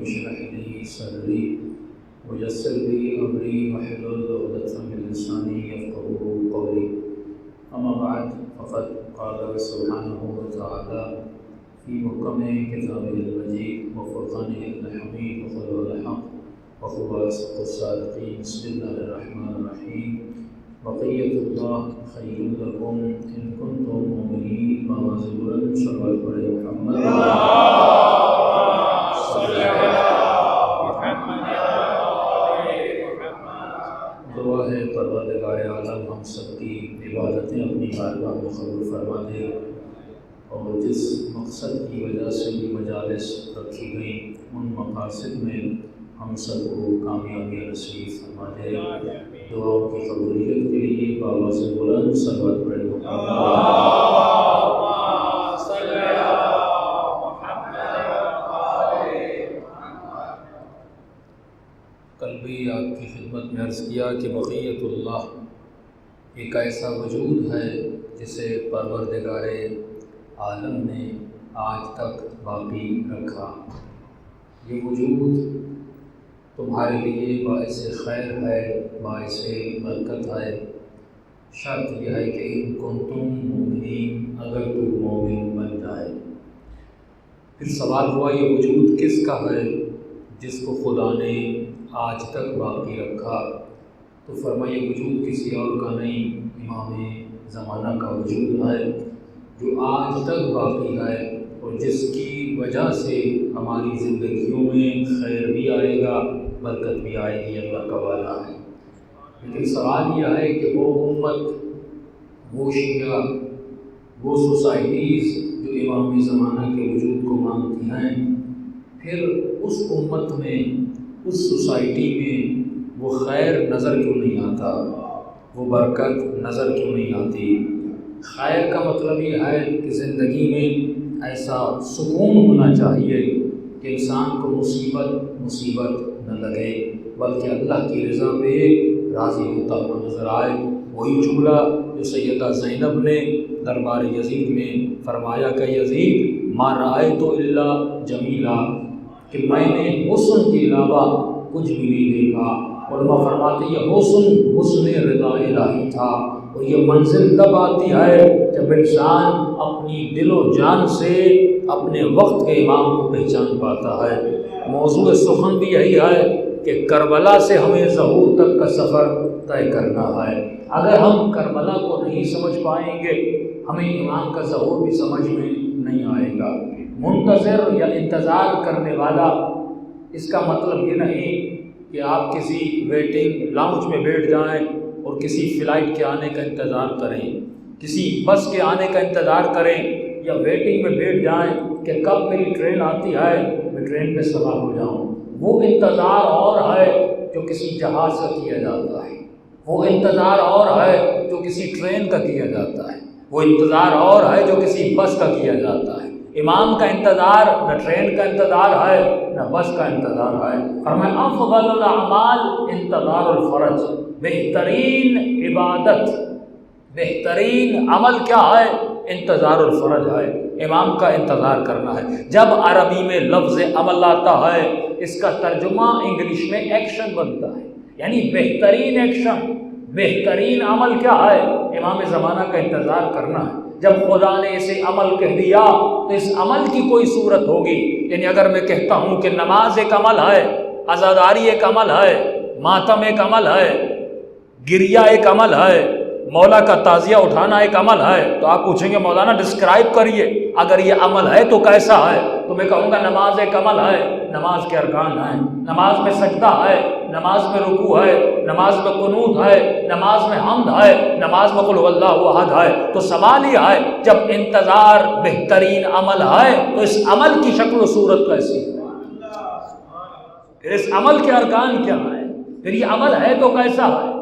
اشرح لي صدري ويسر لي أمري واحلل عقدة من لساني يفقهوا قولي أما بعد فقد قال سبحانه وتعالى في محكم كتابه المجيد وفرقانه الحميد وقوله الحق وهو أصدق الصادقين. بسم الله الرحمن الرحيم. بقية الله خير لكم إن كنتم مؤمنين. موازبرا صلوات پر محمد دعا ہے پروردگار عالم ہم سب کی عبادتیں اپنی بارگاہ میں قبول فرما دے، اور جس مقصد کی وجہ سے بھی مجالس رکھی گئیں ان مقاصد میں ہم سب کو کامیابی نصیب فرما دے. دعاؤں کی قبولیت کے لیے بابا سے بلند صلوات پڑھیں. کل بھی آپ کی خدمت میں عرض کیا کہ بقیت اللہ ایک ایسا وجود ہے جسے پروردگار عالم نے آج تک باقی رکھا. یہ وجود تمہارے لیے باعث خیر ہے، باعث برکت ہے. شرط یہ ہے کہ ان کنتم مومنین، اگر تو مومن بن جائے. پھر سوال ہوا یہ وجود کس کا ہے جس کو خدا نے آج تک باقی رکھا؟ تو فرمایا یہ وجود کسی اور کا نہیں، امام زمانہ کا وجود ہے جو آج تک باقی ہے، اور جس کی وجہ سے ہماری زندگیوں میں خیر بھی آئے گا، برکت بھی آئے گی. اللہ کا وعدہ ہے. لیکن سوال یہ ہے کہ وہ امت، وہ شیعہ، وہ سوسائٹیز جو امام زمانہ کے وجود کو مانتی ہیں، پھر اس امت میں، اس سوسائٹی میں وہ خیر نظر کیوں نہیں آتا، وہ برکت نظر کیوں نہیں آتی؟ خیر کا مطلب یہ ہے کہ زندگی میں ایسا سکون ہونا چاہیے کہ انسان کو مصیبت نہ لگے، بلکہ اللہ کی رضا پہ راضی ہوتا ہوا نظر آئے. وہی جملہ جو سیدہ زینب نے دربار یزید میں فرمایا کہ یزید ما رأیت الا جمیلا، کہ میں نے حسن کے علاوہ کچھ بھی نہیں دیکھا. علماء فرماتے یہ حسن رضا الہی تھا. اور یہ منزل تب آتی ہے جب انسان اپنی دل و جان سے اپنے وقت کے امام کو پہچان پاتا ہے. موضوع سخن بھی یہی ہے کہ کربلا سے ہمیں ظہور تک کا سفر طے کرنا ہے. اگر ہم کربلا کو نہیں سمجھ پائیں گے، ہمیں امام کا ظہور بھی سمجھ میں نہیں آئے گا. منتظر یا انتظار کرنے والا، اس کا مطلب یہ نہیں کہ آپ کسی ویٹنگ لاؤنج میں بیٹھ جائیں اور کسی فلائٹ کے آنے کا انتظار کریں، کسی بس کے آنے کا انتظار کریں، یا ویٹنگ میں بیٹھ جائیں کہ کب میری ٹرین آتی ہے میں ٹرین پہ سوار ہو جاؤں. وہ انتظار اور ہے جو کسی جہاز کا کیا جاتا ہے، وہ انتظار اور ہے جو کسی ٹرین کا کیا جاتا ہے، وہ انتظار اور ہے جو کسی بس کا کیا جاتا ہے. امام کا انتظار نہ ٹرین کا انتظار ہے نہ بس کا انتظار ہے. فرمایا افضل الاعمال انتظار الفرج، بہترین عبادت، بہترین عمل کیا ہے؟ انتظار الفرج ہے. امام کا انتظار کرنا ہے. جب عربی میں لفظ عمل آتا ہے، اس کا ترجمہ انگلش میں ایکشن بنتا ہے، یعنی بہترین ایکشن، بہترین عمل کیا ہے؟ امام زمانہ کا انتظار کرنا ہے. جب خدا نے اسے عمل کہہ دیا تو اس عمل کی کوئی صورت ہوگی. یعنی اگر میں کہتا ہوں کہ نماز ایک عمل ہے، عزاداری ایک عمل ہے، ماتم ایک عمل ہے، گریہ ایک عمل ہے، مولا کا تعزیہ اٹھانا ایک عمل ہے، تو آپ پوچھیں گے مولانا ڈسکرائب کریے، اگر یہ عمل ہے تو کیسا ہے؟ تو میں کہوں گا نماز ایک عمل ہے، نماز کے ارکان ہیں، نماز میں سجدہ ہے، نماز میں رکوع ہے، نماز میں قنوت ہے، نماز میں حمد ہے، نماز میں قل هو اللہ احد ہے. تو سوال یہ ہے جب انتظار بہترین عمل ہے تو اس عمل کی شکل و صورت کیسی ہے؟ پھر اس عمل کے ارکان کیا ہیں؟ پھر یہ عمل ہے تو کیسا ہے؟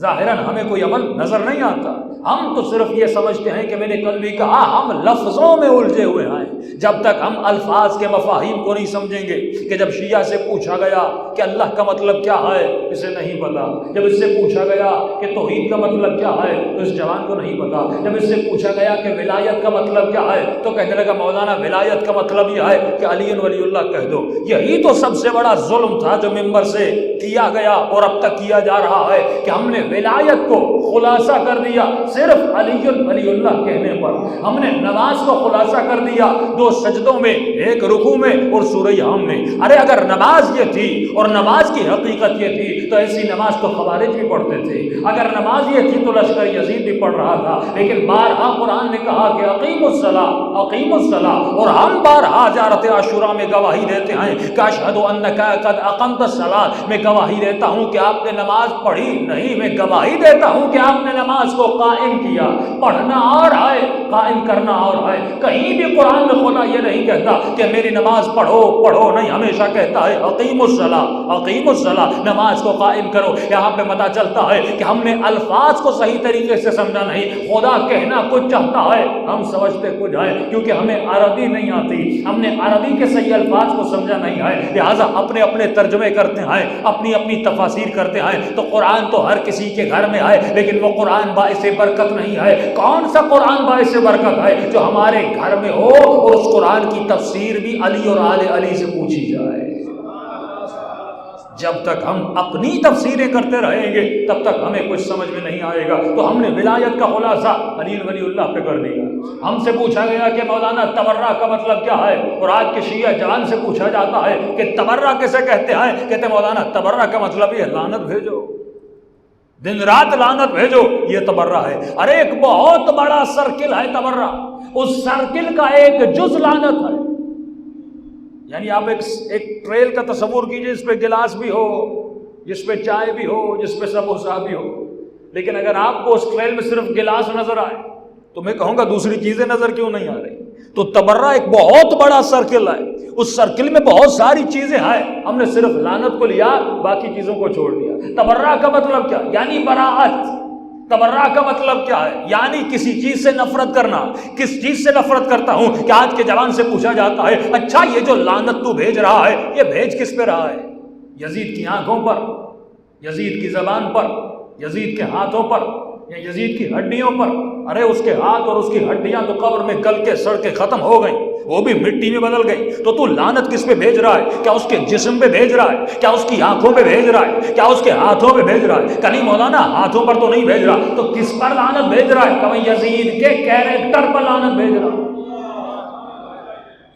ظاہراً ہمیں کوئی عمل نظر نہیں آتا. ہم تو صرف یہ سمجھتے ہیں کہ میں نے کل بھی کہا ہم لفظوں میں الجھے ہوئے ہیں. جب تک ہم الفاظ کے مفاہیم کو نہیں سمجھیں گے کہ جب شیعہ سے پوچھا گیا کہ اللہ کا مطلب کیا ہے اسے نہیں پتا، جب اس سے پوچھا گیا کہ توحید کا مطلب کیا ہے تو اس جوان کو نہیں پتا، جب اس سے پوچھا گیا کہ ولایت کا مطلب کیا ہے تو کہنے لگا مولانا ولایت کا مطلب یہ ہے کہ علی ولی اللہ کہہ دو۔ یہی تو سب سے بڑا ظلم تھا جو ممبر سے کیا گیا اور اب تک کیا جا رہا ہے کہ ہم نے ولایت کو خلاصہ کر دیا صرف علی ولی اللہ کہنے پر، ہم نے نماز کو خلاصہ کر دیا 2 سجدوں میں، 1 رکوع میں اور سورہ حم میں۔ ارے اگر نماز یہ تھی اور نماز کی حقیقت یہ تھی تو ایسی نماز تو خوارج بھی پڑھتے تھے، اگر نماز یہ تھی تو لشکر یزید بھی پڑھ رہا تھا، لیکن بارہا قرآن نے کہا کہ اقیموا الصلاۃ اقیموا الصلاۃ، اور ہم بارہا زیارت عاشوراء میں گواہی دیتے ہیں کہ اشہد انک قد اقمت الصلاۃ، میں گواہی دیتا ہوں کہ آپ نے نماز پڑھی نہیں، میں گواہی دیتا ہوں کہ آپ نے نماز کو قائم کیا۔ پڑھنا اور ہے، قائم کرنا اور ہے۔ کہیں بھی قرآن میں خدا یہ نہیں کہتا کہ میری نماز پڑھو پڑھو، نہیں، ہمیشہ کہتا ہے اقیموا الصلاۃ اقیموا الصلاۃ، نماز کو قائم کرو۔ یہاں پہ پتہ چلتا ہے کہ ہم نے الفاظ کو صحیح طریقے سے سمجھا نہیں، خدا کہنا کچھ چاہتا ہے، ہم سمجھتے کچھ ہے، کیونکہ ہمیں عربی نہیں آتی، ہم نے عربی کے صحیح الفاظ کو سمجھا نہیں ہے، لہٰذا اپنے اپنے ترجمے کرتے ہیں، اپنی اپنی تفاسیر کرتے ہیں۔ تو قرآن تو ہر کسی کے گھر میں ہے، لیکن وہ قرآن باعث برکت نہیں ہے۔ کون سا قرآن باعث برکت ہے؟ جو ہمارے گھر میں ہو اور اس قرآن کی تفسیر بھی علی اور آل علی سے پوچھی جائے۔ جب تک ہم اپنی تفسیریں کرتے رہیں گے تب تک ہمیں کچھ سمجھ میں نہیں آئے گا۔ تو ہم نے ولایت کا خلاصہ علی ولی اللہ پہ کر دیا۔ ہم سے پوچھا گیا کہ مولانا تبرہ کا مطلب کیا ہے، اور آج کے شیعہ جوان سے پوچھا جاتا ہے کہ تبرہ کیسے کہتے ہیں، کہتے ہیں مولانا تبرہ کا مطلب یہ لعنت بھیجو، دن رات لعنت بھیجو، یہ تبرہ ہے۔ ارے ایک بہت بڑا سرکل ہے تبرہ، اس سرکل کا ایک جز لعنت ہے۔ یعنی آپ ایک ٹریل کا تصور کیجئے، جس پہ گلاس بھی ہو، جس پہ چائے بھی ہو، جس پہ سموسہ بھی ہو، لیکن اگر آپ کو اس ٹریل میں صرف گلاس نظر آئے تو میں کہوں گا دوسری چیزیں نظر کیوں نہیں آ رہی؟ تو تبرہ ایک بہت بڑا سرکل ہے، اس سرکل میں بہت ساری چیزیں ہیں، ہم نے صرف لعنت کو لیا، باقی چیزوں کو چھوڑ دیا۔ تبرہ کا مطلب کیا؟ یعنی براءت۔ تبرہ کا مطلب کیا ہے؟ یعنی کسی چیز سے نفرت کرنا۔ کس چیز سے نفرت کرتا ہوں کہ آج کے جوان سے پوچھا جاتا ہے اچھا یہ جو لعنت تو بھیج رہا ہے یہ بھیج کس پہ رہا ہے؟ یزید کی آنکھوں پر، یزید کی زبان پر، یزید کے ہاتھوں پر، یا یزید کی ہڈیوں پر؟ ارے اس کے ہاتھ اور اس کی ہڈیاں تو قبر میں گل کے سڑ کے ختم ہو گئیں، وہ بھی مٹی میں بدل گئی، تو لعنت کس پہ بھیج رہا ہے؟ کیا اس کے جسم پہ بھیج رہا ہے؟ کیا اس کی آنکھوں پہ بھیج رہا ہے؟ کیا اس کے ہاتھوں پہ بھیج رہا ہے؟ کہ نہیں مولانا ہاتھوں پر تو نہیں بھیج رہا، تو کس پر لعنت بھیج رہا ہے؟ کہ میں یزید کے کیریکٹر پر لعنت بھیج رہا ہوں،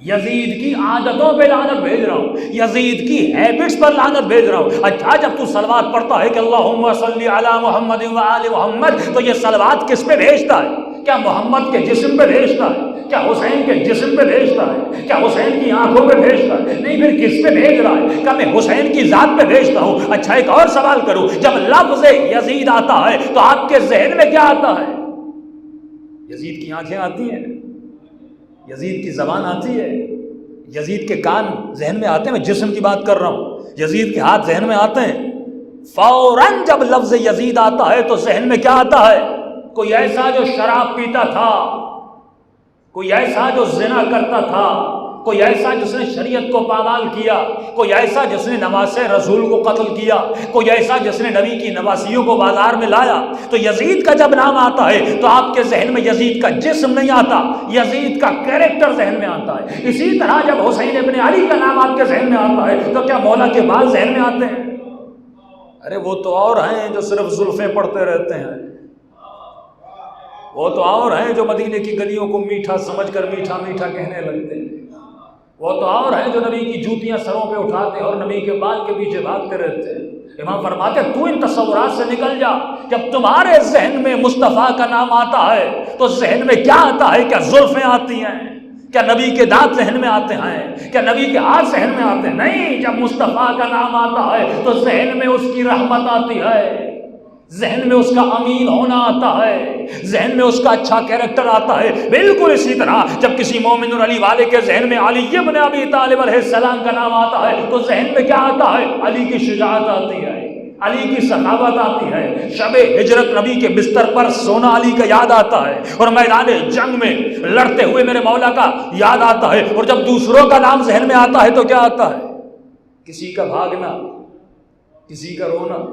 یزید کی عادتوں پہ لعنت بھیج رہا ہوں، یزید کی ہیبٹس پر لعنت بھیج رہا ہوں۔ اچھا جب تو صلوات پڑھتا ہے کہ اللہم صلی علی محمد و آل محمد، تو یہ صلوات کس پہ بھیجتا ہے؟ کیا محمد کے جسم پہ بھیجتا ہے؟ کیا حسین کے جسم پہ بھیجتا ہے؟ کیا حسین کی آنکھوں پہ بھیجتا ہے؟ نہیں، پھر کس پہ بھیج رہا ہے؟ کیا میں حسین کی ذات پہ بھیجتا ہوں؟ اچھا ایک اور سوال کروں، جب لفظ یزید آتا ہے تو آپ کے ذہن میں کیا آتا ہے؟ یزید کی آنکھیں آتی ہیں، یزید کی زبان آتی ہے، یزید کے کان ذہن میں آتے ہیں، میں جسم کی بات کر رہا ہوں، یزید کے ہاتھ ذہن میں آتے ہیں۔ فوراً جب لفظ یزید آتا ہے تو ذہن میں کیا آتا ہے؟ کوئی ایسا جو شراب پیتا تھا، کوئی ایسا جو زنا کرتا تھا، کوئی ایسا جس نے شریعت کو پامال کیا، کوئی ایسا جس نے نواسے رسول کو قتل کیا، کوئی ایسا جس نے نبی کی نواسیوں کو بازار میں لایا۔ تو یزید کا جب نام آتا ہے تو آپ کے ذہن میں یزید کا جسم نہیں آتا، یزید کا کیریکٹر ذہن میں آتا ہے۔ اسی طرح جب حسین ابن علی کا نام آپ کے ذہن میں آتا ہے تو کیا مولا کے بال ذہن میں آتے ہیں؟ ارے وہ تو اور ہیں جو صرف زلفیں پڑھتے رہتے ہیں، وہ تو اور ہیں جو مدینے کی گلیوں کو میٹھا سمجھ کر میٹھا میٹھا کہنے لگتے ہیں، وہ تو اور ہیں جو نبی کی جوتیاں سروں پہ اٹھاتے ہیں اور نبی کے بال کے پیچھے بھاگتے رہتے ہیں۔ امام فرماتے ہیں تو ان تصورات سے نکل جا، جب تمہارے ذہن میں مصطفیٰ کا نام آتا ہے تو ذہن میں کیا آتا ہے؟ کیا زلفیں آتی ہیں؟ کیا نبی کے دانت ذہن میں آتے ہیں؟ کیا نبی کے ہاتھ ذہن میں آتے ہیں؟ نہیں، جب مصطفیٰ کا نام آتا ہے تو ذہن میں اس کی رحمت آتی ہے، ذہن میں اس کا امین ہونا آتا ہے، ذہن میں اس کا اچھا کیریکٹر آتا ہے۔ بالکل اسی طرح جب کسی مومن اور علی والے کے ذہن میں علی ابن ابی طالب علیہ السلام کا نام آتا ہے تو ذہن میں کیا آتا ہے؟ علی کی شجاعت آتی ہے، علی کی سخاوت آتی ہے، شب ہجرت نبی کے بستر پر سونا علی کا یاد آتا ہے، اور میدان جنگ میں لڑتے ہوئے میرے مولا کا یاد آتا ہے، اور جب دوسروں کا نام ذہن میں آتا ہے تو کیا آتا ہے؟ کسی کا بھاگنا، کسی کا رونا،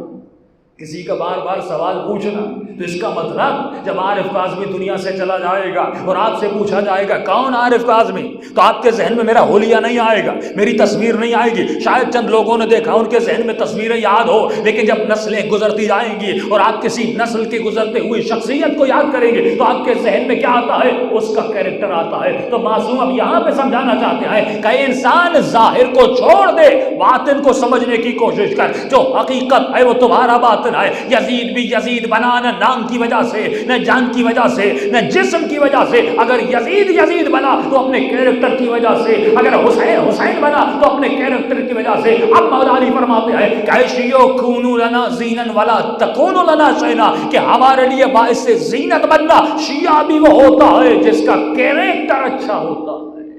کسی کا بار بار سوال پوچھنا۔ تو اس کا مطلب جب عارف کاظمی دنیا سے چلا جائے گا اور آپ سے پوچھا جائے گا کون عارف کاظمی، تو آپ کے ذہن میں میرا حلیہ نہیں آئے گا، میری تصویر نہیں آئے گی۔ شاید چند لوگوں نے دیکھا ان کے ذہن میں تصویریں یاد ہو، لیکن جب نسلیں گزرتی جائیں گی اور آپ کسی نسل کی گزرتے ہوئی شخصیت کو یاد کریں گے تو آپ کے ذہن میں کیا آتا ہے؟ اس کا کیریکٹر آتا ہے۔ تو معصوم اب یہاں پہ سمجھانا چاہتے ہیں کہ انسان ظاہر کو چھوڑ دے، باطن کو سمجھنے کی کوشش کر۔ جو حقیقت ہے وہ تمہارا باطن ہے۔ یزید بھی یزید بنا نہ نام کی وجہ سے، نہ جان کی وجہ سے، نہ جسم کی وجہ سے۔ اگر یزید یزید بنا تو اپنے کیریکٹر کی وجہ سے، اگر حسین حسین بنا تو اپنے کیریکٹر کی وجہ سے۔ اب مولا علی فرماتے ہیں کیشیو کونو لنا زینن ولا تکونو لنا شینا، کہ ہمارے لیے باعث زینت بننا شیعہ بھی وہ ہوتا ہے جس کا کیریکٹر اچھا ہوتا ہے،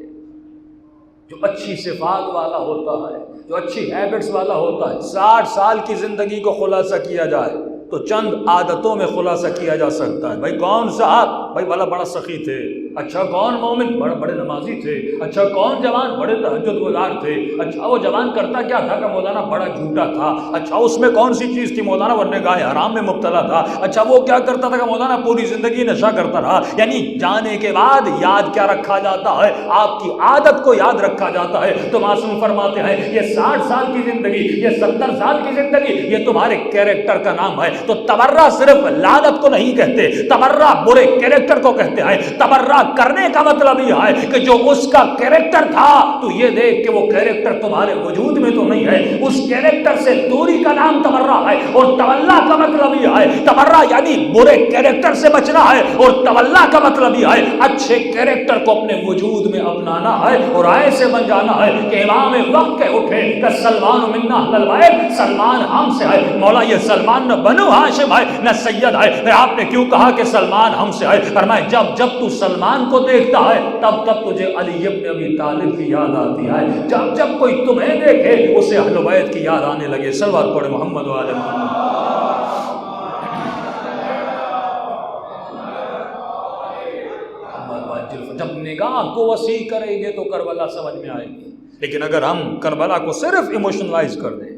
جو اچھی صفات والا ہوتا ہے، جو اچھی ہیبٹس والا ہوتا ہے۔ 60 سال کی زندگی کو خلاصہ کیا جائے تو چند عادتوں میں خلاصہ کیا جا سکتا ہے۔ بھائی کون صاحب؟ بھائی بھلا بڑا سخی تھے۔ اچھا کون مومن؟ بڑے بڑے نمازی تھے۔ اچھا کون جوان؟ بڑے تہجد گزار تھے۔ اچھا وہ جوان کرتا کیا تھا کہ مولانا بڑا جھوٹا تھا۔ اچھا اس میں کون سی چیز تھی؟ مولانا وہ نگاہ حرام میں مبتلا تھا۔ اچھا وہ کیا کرتا تھا کہ مولانا پوری زندگی نشہ کرتا رہا۔ یعنی جانے کے بعد یاد کیا رکھا جاتا ہے؟ آپ کی عادت کو یاد رکھا جاتا ہے۔ تو معصوم فرماتے ہیں یہ 60 سال کی زندگی، یہ 70 سال کی زندگی، یہ تمہارے کیریکٹر کا نام ہے۔ تو تبرہ صرف لعنت کو نہیں کہتے، تبرہ برے کیریکٹر کو کہتے ہیں۔ تبرہ کرنے کا مطلب یہ ہے کہ جو اس کا کیریکٹر تھا تو یہ دیکھ کہ وہ کیریکٹر تمہارے وجود میں تو نہیں ہے، اس کیریکٹر سے دوری کا نام تبرہ ہے۔ اور تولا کا مطلب یہ ہے، تبرہ یعنی برے کیریکٹر سے بچنا ہے، اور تولا کا مطلب یہ ہے اچھے کیریکٹر کو اپنے وجود میں اپنانا ہے اور ایسے بن جانا ہے کہ امام وقت کے اٹھے کہ سلمان منا اہل البیت، سلمان ہم سے ہے۔ مولا یہ سلمان نہ بنو ہاشم ہے نہ سید ہے۔ آپ نے کیوں کہا کہ سلمان ہم سے ہے؟ فرمایا جب تو سلمان کو دیکھتا ہے تب تجھے علی ابن ابی طالب کی یاد آتی ہے، جب کوئی تمہیں دیکھے اسے اہل بیت کی یاد آنے لگے۔ صلوات پڑھے محمد و آل محمد۔ جب نگاہ کو وسیع کریں گے تو کربلا سمجھ میں آئے گی، لیکن اگر ہم کربلا کو صرف ایموشنلائز کر دیں،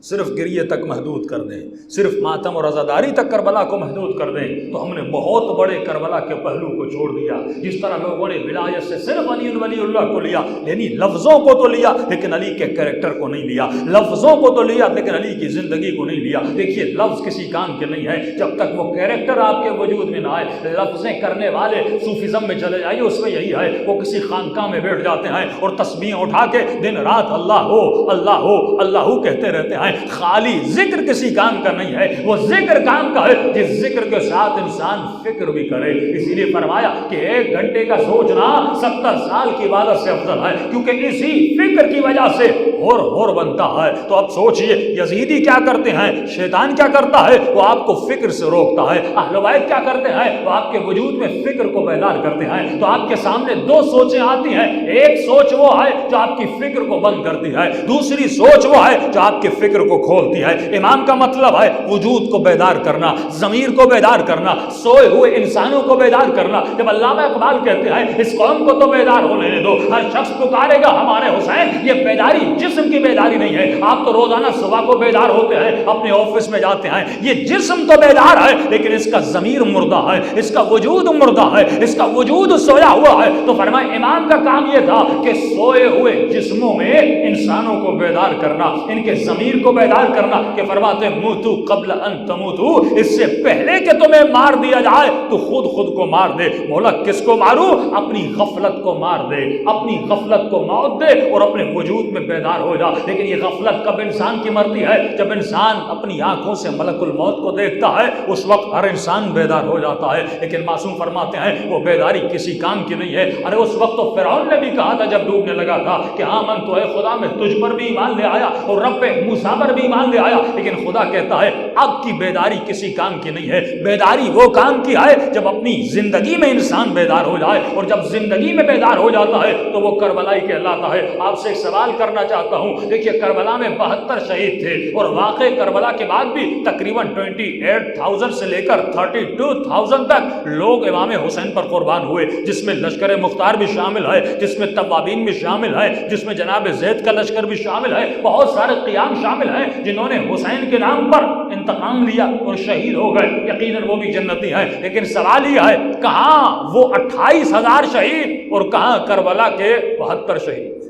صرف گریے تک محدود کر دیں، صرف ماتم اور عزاداری تک کربلا کو محدود کر دیں تو ہم نے بہت بڑے کربلا کے پہلو کو چھوڑ دیا۔ جس طرح لوگوں نے ولایت سے صرف علی ولی اللہ کو لیا، یعنی لفظوں کو تو لیا لیکن علی کے کریکٹر کو نہیں لیا، لفظوں کو تو لیا لیکن علی کی زندگی کو نہیں لیا۔ دیکھیے لفظ کسی کام کے نہیں ہے جب تک وہ کریکٹر آپ کے وجود میں نہ آئے۔ لفظیں کرنے والے صوفیزم میں چلے جائیے، اس میں یہی ہے، وہ کسی خانقاہ میں بیٹھ جاتے ہیں اور تسبیح اٹھا کے دن رات اللہ ہو اللہ ہو اللہ ہو کہتے رہتے ہیں۔ خالی ذکر کسی کام کا نہیں ہے، وہ ذکر کام کا ہے جس ذکر کے ساتھ انسان فکر بھی کرے۔ اسی لیے فرمایا کہ 1 گھنٹے کا سوچنا 70 سال کی عبادت سے افضل ہے، کیونکہ اسی فکر کی وجہ سے ہور بنتا ہے۔ تو اب سوچئے یزیدی کیا کرتے ہیں، شیطان کیا کرتا ہے؟ وہ آپ کو فکر سے روکتا ہے۔ اہل بیت کیا کرتے ہیں؟ وہ آپ کے وجود میں فکر کو بیدار کرتے ہیں۔ تو آپ کے سامنے 2 سوچیں آتی ہیں، ایک سوچ وہ ہے جو آپ کی فکر کو بند کرتی ہے، دوسری سوچ وہ ہے جو آپ کے فکر کو کھولتی ہے۔ امام کا مطلب ہے وجود کو بیدار کرنا، ضمیر کو بیدار کرنا، سوئے ہوئے انسانوں کو بیدار کرنا۔ جب علامہ اقبال کہتے ہیں اس قوم کو تو بیدار ہونے دو، ہر شخص پکارے گا ہمارے حسین، یہ بیداری جسم کی بیداری نہیں ہے۔ آپ تو روزانہ صبح کو بیدار ہوتے ہیں، اپنے آفس میں جاتے ہیں، یہ جسم تو بیدار ہے لیکن اس کا ضمیر مردہ ہے، اس کا وجود مردہ ہے، اس کا وجود سویا ہوا ہے۔ تو فرمایا امام کا کام یہ تھا کہ سوئے ہوئے جسموں میں انسانوں کو بیدار کرنا، ان کے ضمیر کو بیدار کرنا، کہ فرماتے موتو قبل ان تموتو، اس سے پہلے کہ تمہیں مار دیا جائے تو خود کو مار دے۔ مولا کس کو ماروں؟ اپنی غفلت کو مار دے، اپنی غفلت کو موت دے اور اپنے وجود میں بیدار ہو جا۔ لیکن یہ غفلت کب انسان کی مرتی ہے؟ جب انسان اپنی آنکھوں سے ملک الموت کو دیکھتا ہے، اس وقت ہر انسان بیدار ہو جاتا ہے۔ لیکن معصوم فرماتے ہیں وہ بیداری کسی کام کی نہیں ہے۔ ارے اس وقت تو فرعون نے بھی کہا تھا جب ڈوبنے لگا تھا کہ آمن تو اے خدا میں تجھ پر بھی ایمان لے آیا، اور رب موسیٰ پر بھی ایمان لے آیا، لیکن خدا کہتا ہے اب کی بیداری کسی کام کی نہیں ہے، بیداری وہ کام کی ہے جب اپنی زندگی میں انسان بیدار ہو جائے، اور جب زندگی میں بیدار ہو جاتا ہے تو وہ کربلائی کہلاتا ہے۔ آپ سے ایک سوال کرنا چاہتا ہوں، دیکھیے کربلا میں 72 شہید تھے، اور واقع کربلا کے بعد بھی تقریباً 28,000 سے لے کر 32,000 تک لوگ امام حسین پر قربان ہوئے، جس میں لشکر مختار بھی شامل ہے، جس میں توابین بھی شامل ہے، جس میں جناب زید کا لشکر بھی شامل ہے، بہت سارے قیام شامل ہیں جنہوں نے حسین کے نام پر انتقام لیا اور شہید ہو گئے، یقیناً وہ بھی جنتی ہیں۔ لیکن سوال یہ ہے کہاں وہ 28,000 شہید اور کہاں کربلا کے 72 شہید؟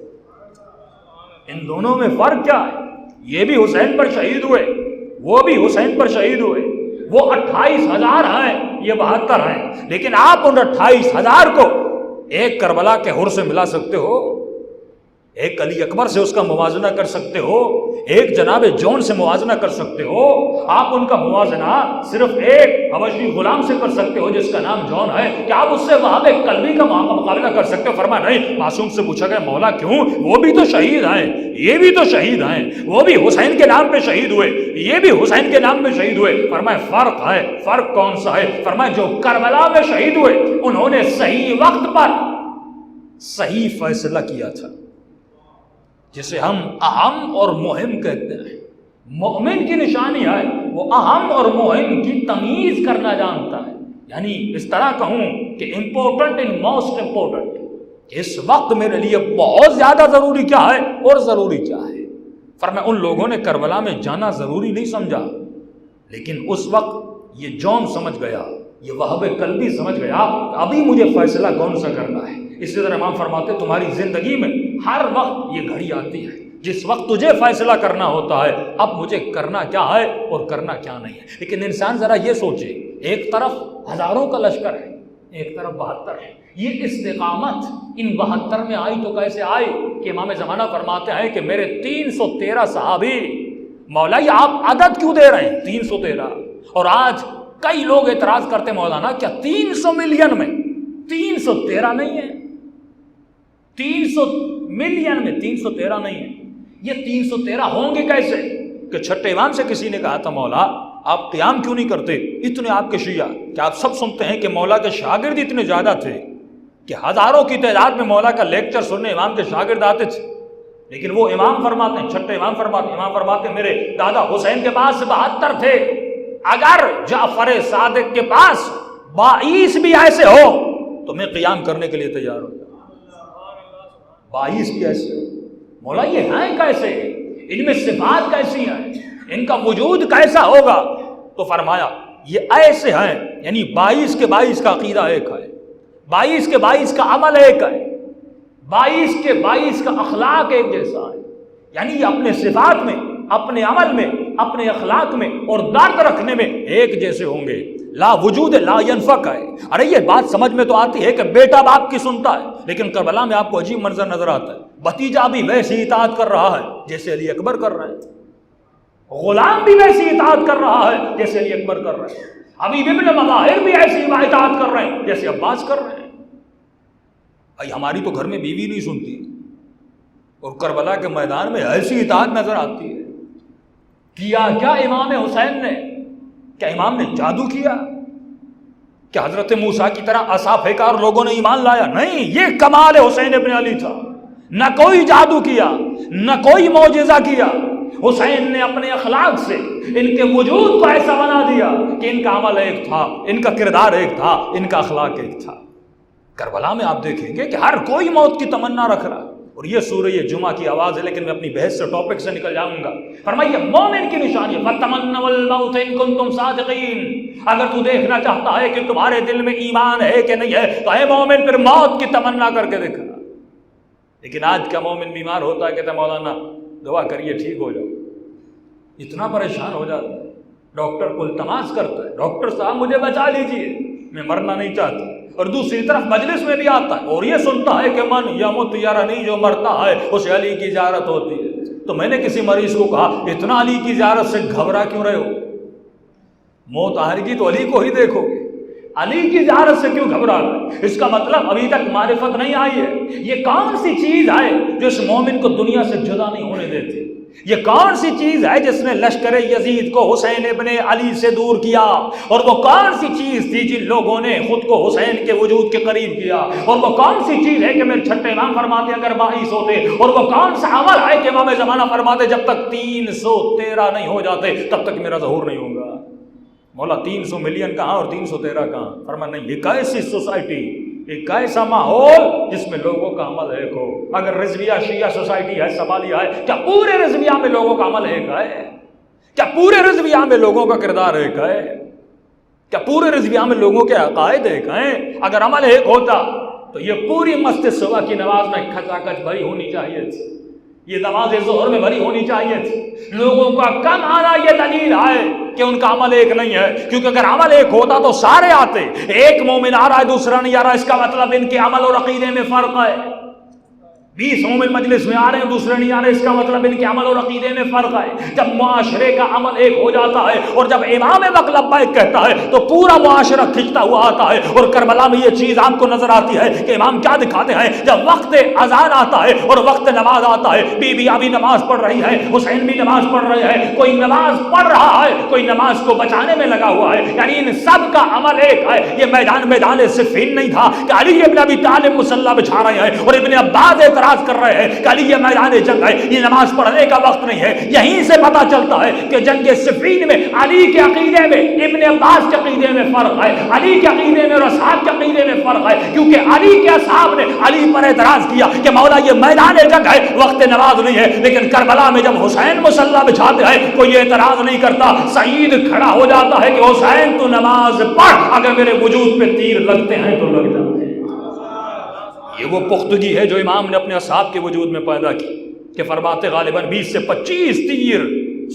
ان دونوں میں فرق کیا ہے؟ یہ بھی حسین پر شہید ہوئے، وہ بھی حسین پر شہید ہوئے، وہ 28,000 ہیں، یہ 72 ہیں، لیکن آپ ان 28,000 کو ایک کربلا کے حر سے ملا سکتے ہو، ایک علی اکبر سے اس کا موازنہ کر سکتے ہو، ایک جناب جون سے موازنہ کر سکتے ہو، آپ ان کا موازنہ صرف ایک حبشی غلام سے کر سکتے ہو جس کا نام جون ہے، کیا آپ اس سے وہاب کلبی کا مقابلہ کر سکتے ہو؟ فرمایا نہیں۔ معصوم سے پوچھا گیا مولا کیوں؟ وہ بھی تو شہید ہیں، یہ بھی تو شہید ہیں، وہ بھی حسین کے نام پہ شہید ہوئے، یہ بھی حسین کے نام پہ شہید ہوئے۔ فرمایا فرق ہے، فرق کون سا ہے؟ فرمایا جو کربلا میں شہید ہوئے انہوں نے صحیح وقت پر صحیح فیصلہ کیا تھا، جسے ہم اہم اور مہم کہتے ہیں۔ مومن کی نشانی ہے وہ اہم اور مہم کی تمیز کرنا جانتا ہے، یعنی اس طرح کہوں کہ امپورٹنٹ ان موسٹ امپورٹنٹ، اس وقت میرے لیے بہت زیادہ ضروری کیا ہے اور ضروری کیا ہے۔ فرمایا ان لوگوں نے کربلا میں جانا ضروری نہیں سمجھا، لیکن اس وقت یہ جون سمجھ گیا، یہ وہاب کلبی سمجھ گیا ابھی مجھے فیصلہ کون سا کرنا ہے۔ اسی طرح امام فرماتے تمہاری زندگی میں ہر وقت یہ گھڑی آتی ہے جس وقت تجھے فیصلہ کرنا ہوتا ہے اب مجھے کرنا کیا ہے اور کرنا کیا نہیں ہے۔ لیکن انسان ذرا یہ سوچے، ایک طرف ہزاروں کا لشکر ہے، ایک طرف 72 ہے، یہ استقامت ان 72 میں آئی تو کیسے آئی کہ امام زمانہ فرماتے ہیں کہ میرے 313 صحابی، مولا یہ آپ عدد کیوں دے رہے ہیں 313؟ اور آج کئی لوگ اعتراض کرتے مولانا کیا 300 ملین میں 313 نہیں ہے؟ 300 ملین میں 313 نہیں ہے، یہ 313 ہوں گے کیسے؟ کہ چھٹے امام سے کسی نے کہا تھا مولا آپ قیام کیوں نہیں کرتے، اتنے آپ کے شیعہ، کیا آپ سب سنتے ہیں کہ مولا کے شاگرد اتنے زیادہ تھے کہ ہزاروں کی تعداد میں مولا کا لیکچر سننے امام کے شاگرد آتے تھے، لیکن وہ امام فرماتے ہیں، چھٹے امام فرماتے ہیں میرے دادا حسین کے پاس 72 تھے، اگر جعفر صادق کے پاس 22 بھی ایسے ہو تو میں قیام کرنے کے لیے تیار ہوں۔ 22 بھی ایسے ہو، مولا یہ ہیں کیسے، ان میں صفات کیسی ہیں، ان کا وجود کیسا ہوگا؟ تو فرمایا یہ ایسے ہیں، یعنی 22 کے 22 کا عقیدہ ایک ہے، 22 کے 22 کا عمل ایک ہے، 22 کے 22 کا اخلاق ایک جیسا ہے، یعنی یہ اپنے صفات میں، اپنے عمل میں، اپنے اخلاق میں اور درد رکھنے میں ایک جیسے ہوں گے۔ لا وجود لا ینفق ہے۔ ارے یہ بات سمجھ میں تو آتی ہے کہ بیٹا باپ کی سنتا ہے، لیکن کربلا میں آپ کو عجیب منظر نظر آتا ہے، بھتیجا بھی ویسی اطاعت کر رہا ہے جیسے علی اکبر کر رہے ہیں، غلام بھی ویسی اطاعت کر رہا ہے جیسے علی اکبر کر رہے ہیں، حبیب ابن مظاہر بھی ایسی اطاعت کر رہے ہیں جیسے عباس کر رہے ہیں۔ بھائی ہماری تو گھر میں بیوی نہیں سنتی، اور کربلا کے میدان میں ایسی اطاعت نظر آتی ہے۔ کیا کیا امام حسین نے؟ کیا امام نے جادو کیا؟ کیا حضرت موسیٰ کی طرح عصا پھینکا اور لوگوں نے ایمان لایا؟ نہیں، یہ کمال حسین ابن علی تھا، نہ کوئی جادو کیا، نہ کوئی معجزہ کیا، حسین نے اپنے اخلاق سے ان کے وجود کو ایسا بنا دیا کہ ان کا عمل ایک تھا، ان کا کردار ایک تھا، ان کا اخلاق ایک تھا۔ کربلا میں آپ دیکھیں گے کہ ہر کوئی موت کی تمنا رکھ رہا ہے، اور یہ سورہ جمعہ کی آواز ہے، لیکن میں اپنی بحث سے ٹاپک سے نکل جاؤں گا۔ فرمائیے مومن کی نشانی ہے فَتَمَنَّوُا الْمَوْتَ إِن كُنتُمْ صَادِقِينَ، اگر تو دیکھنا چاہتا ہے کہ تمہارے دل میں ایمان ہے کہ نہیں ہے تو اے مومن پھر موت کی تمنا کر کے دیکھنا۔ لیکن آج کا مومن بیمار ہوتا ہے کہتا ہے مولانا دعا کریے ٹھیک ہو جاؤ، اتنا پریشان ہو جاتا ہے، ڈاکٹر کو التماس کرتا ہے ڈاکٹر صاحب مجھے بچا لیجئے، میں مرنا نہیں چاہتا، اور دوسری طرف مجلس میں بھی آتا ہے اور یہ سنتا ہے کہ من یمت یرنی، جو مرتا ہے اسے علی کی زیارت ہوتی ہے۔ تو میں نے کسی مریض کو کہا اتنا علی کی زیارت سے گھبرا کیوں رہے ہو، موت آئے گی تو علی کو ہی دیکھو گے، علی کی زیارت سے کیوں گھبرا رہے؟ اس کا مطلب ابھی تک معرفت نہیں آئی ہے۔ یہ کون سی چیز ہے جو اس مومن کو دنیا سے جدا نہیں ہونے دیتی؟ یہ کون سی چیز ہے جس نے لشکر یزید کو حسین ابن علی سے دور کیا؟ اور وہ کون سی چیز تھی جن لوگوں نے خود کو حسین کے وجود کے قریب کیا؟ اور وہ کون سی چیز ہے کہ میرے چھٹے امام فرماتے اگر 22 ہوتے؟ اور وہ کون سا عمل ہے کہ امام زمانہ فرماتے جب تک 313 نہیں ہو جاتے تب تک میرا ظہور نہیں ہوگا؟ مولا 300 ملین کہاں اور 313 کہاں؟ فرما نہیں، ایک ایسی سوسائٹی، ایک ایسا ماحول جس میں لوگوں کا عمل ایک ہو۔ اگر رضویہ شیعہ سوسائٹی ہے، سوالیہ ہے کیا پورے رضویہ میں لوگوں کا عمل ایک ہے؟ کیا پورے رضویہ میں لوگوں کا کردار ایک ہے؟ کیا پورے رضویہ میں لوگوں کے عقائد ایک ہیں؟ اگر عمل ایک ہوتا تو یہ پوری مسجد صبح کی نماز میں کھچا کھچ بھری ہونی چاہیے تھی، یہ نماز ظہر میں بھری ہونی چاہیے تھی۔ لوگوں کا کم آنا یہ دلیل ہے کہ ان کا عمل ایک نہیں ہے، کیونکہ اگر عمل ایک ہوتا تو سارے آتے۔ ایک مومن آ رہا ہے دوسرا نہیں آ رہا، اس کا مطلب ان کے عمل اور عقیدے میں فرق ہے۔ 20 مومن مجلس میں آ رہے ہیں دوسرے نہیں آ رہے، اس کا مطلب ان کے عمل اور عقیدے میں فرق ہے۔ جب معاشرے کا عمل ایک ہو جاتا ہے اور جب امام وقت لبیک کہتا ہے تو پورا معاشرہ کھنچتا ہوا آتا ہے۔ اور کربلا میں یہ چیز آپ کو نظر آتی ہے کہ امام کیا دکھاتے ہیں؟ جب وقت اذان آتا ہے اور وقت نماز آتا ہے، بی بی ابھی نماز پڑھ رہی ہے، حسین بھی نماز پڑھ رہے ہیں، کوئی نماز پڑھ رہا ہے، کوئی نماز کو بچانے میں لگا ہوا ہے، یعنی ان سب کا عمل ایک ہے۔ یہ میدان صفین نہیں تھا کہ علی ابن ابی طالب مصلی بچھا رہے ہیں اور ابن عباس کر رہے ہیں کہ علی یہ میدان جنگ ہے، یہ نماز پڑھنے کا وقت نہیں ہے۔ یہیں سے پتا چلتا ہے کہ جنگ صفین میں علی کے عقیدے میں ابن عباس کے عقیدے میں فرق ہے، علی کے عقیدے میں اور اصحاب کے عقیدے میں فرق ہے، کیونکہ علی کے اصحاب نے علی پر اعتراض کیا کہ مولا یہ میدان جنگ ہے، وقت نماز نہیں ہے۔ لیکن کربلا میں جب حسین مصلی بچھاتے ہیں کوئی یہ اعتراض نہیں کرتا، سعید کھڑا ہو جاتا ہے کہ حسین تو نماز پڑھ، اگر میرے وجود پہ تیر لگتے ہیں تو لگ جاتے ہیں۔ یہ وہ پختگی ہے جو امام نے اپنے اصحاب کے وجود میں پیدا کی کہ فرماتے غالباً 20 سے 25 تیر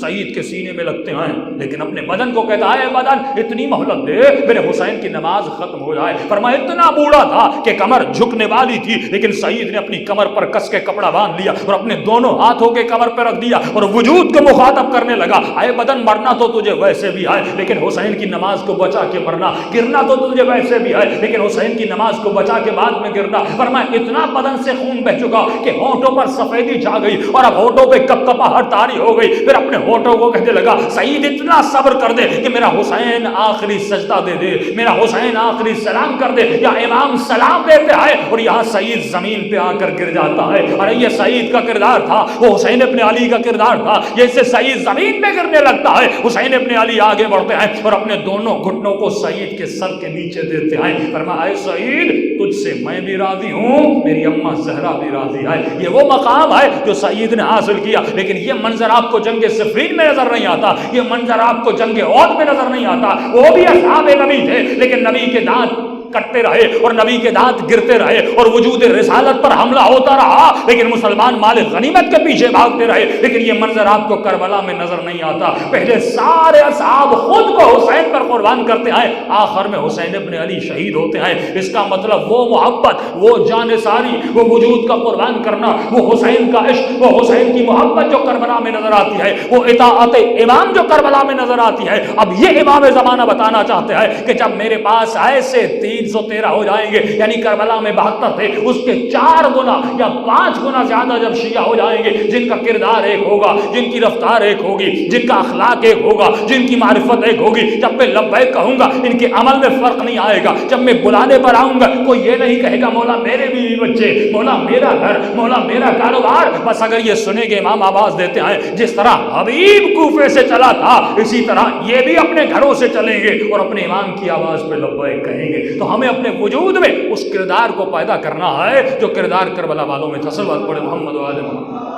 سعید کے سینے میں لگتے ہیں، لیکن اپنے بدن کو کہتا ہے بدن اتنی مہلت دے میرے حسین کی نماز ختم ہو جائے۔ فرمایا اتنا بوڑھا تھا کہ کمر جھکنے والی تھی، لیکن سعید نے اپنی کمر پر کس کے کپڑا باندھ لیا اور اپنے دونوں ہاتھوں کے کمر پہ رکھ دیا اور وجود کو مخاطب کرنے لگا، اے بدن مرنا تو تجھے ویسے بھی ہے لیکن حسین کی نماز کو بچا کے مرنا، گرنا تو تجھے ویسے بھی ہے لیکن حسین کی نماز کو بچا کے بعد میں گرنا۔ فرمایا اتنا بدن سے خون بہ چکا کہ ہونٹوں پر سفیدی چھا گئی اور اب ہونٹوں پہ کپکپاہٹ طاری ہو گئی۔ پھر اپنے ہونٹوں کو کہتے لگا سعید اتنا صبر کر دے کہ میرا حسین آخری سجدہ دے دے، میرا حسین آخری سلام کر دے۔ یا امام سلام دیتے ہیں اور یہاں سعید زمین پہ آ کر گر جاتا ہے۔ ارے یہ سعید کا کردار تھا، وہ حسین ابن علی کا کردار تھا۔ جیسے سعید زمین پہ گرنے لگتا ہے، حسین ابن علی آگے بڑھتے ہیں اور اپنے دونوں گھٹنوں کو سعید کے سر کے نیچے دیتے ہیں۔ فرمایا اے سعید تجھ سے میں بھی راضی ہوں، میری اماں زہرا بھی راضی ہے۔ یہ وہ مقام ہے جو سعید نے حاصل کیا، لیکن یہ منظر آپ کو جنگ صفین میں نظر نہیں آتا، یہ منظر آپ کو جنگ احد میں نظر نہیں آتا۔ وہ بھی اصحاب نبی تھے لیکن نبی کے دانت کٹتے رہے اور نبی کے دانت گرتے رہے اور وجود رسالت پر حملہ ہوتا رہا، لیکن مسلمان مال غنیمت کے پیچھے بھاگتے رہے۔ لیکن یہ منظر آپ کو کربلا میں نظر نہیں آتا۔ پہلے سارے اصحاب خود کو حسین پر قربان کرتے ہیں، آخر میں حسین ابن علی شہید ہوتے ہیں۔ اس کا مطلب وہ محبت، وہ جان ساری، وہ وجود کا قربان کرنا، وہ حسین کا عشق، وہ حسین کی محبت جو کربلا میں نظر آتی ہے، وہ اطاعت امام جو کربلا میں نظر آتی ہے۔ اب یہ امام زمانہ بتانا چاہتے ہیں کہ جب میرے پاس ایسے 313 ہو جائیں گے، یعنی کربلا میں 72 تھے، اس کے 4 گنا یا 5 گنا زیادہ جب شیعہ ہو جائیں گے، جن کا کردار ایک ہوگا، جن کی رفتار ایک ہوگی، جن کا اخلاق ایک ہوگا، جن کی معرفت ایک ہوگی، جب میں لبیک کہوں گا ان کے عمل میں فرق نہیں آئے گا۔ جب میں بلانے پر آؤں گا کوئی یہ نہیں کہے گا مولا میرے بیوی بچے، مولا میرا گھر، مولا میرا کاروبار۔ بس اگر یہ سنے گے امام آواز دیتے ہیں جس طرح حبیب کوفے سے چلا تھا اسی طرح یہ بھی اپنے گھروں سے چلیں گے اور اپنے امام کی آواز پہ لبیک کہیں گے۔ تو ہمیں اپنے وجود میں اس کردار کو پیدا کرنا ہے جو کردار کربلا والوں میں تھا۔ صلوات پڑھے محمد و آل محمد۔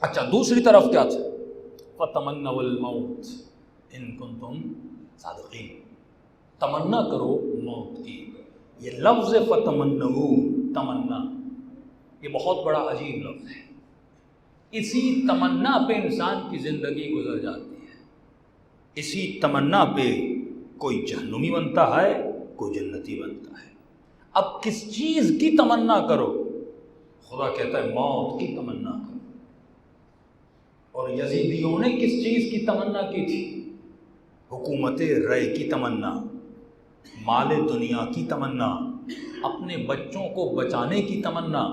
اچھا دوسری طرف کیا تھا؟ فَتَمَنَّوُا الْمَوْتِ إِن كُنتُمْ صَادِقِينَ، تمنا کرو موت کی۔ یہ لفظ فتمنو، تمنا، یہ بہت بڑا عجیب لفظ ہے۔ اسی تمنا پہ انسان کی زندگی گزر جاتی ہے، اسی تمنا پہ کوئی جہنمی بنتا ہے، کوئی جنتی بنتا ہے۔ اب کس چیز کی تمنا کرو؟ خدا کہتا ہے موت کی تمنا کرو۔ اور یزیدیوں نے کس چیز کی تمنا کی تھی؟ حکومت رائے کی تمنا، مال دنیا کی تمنا، اپنے بچوں کو بچانے کی تمنا،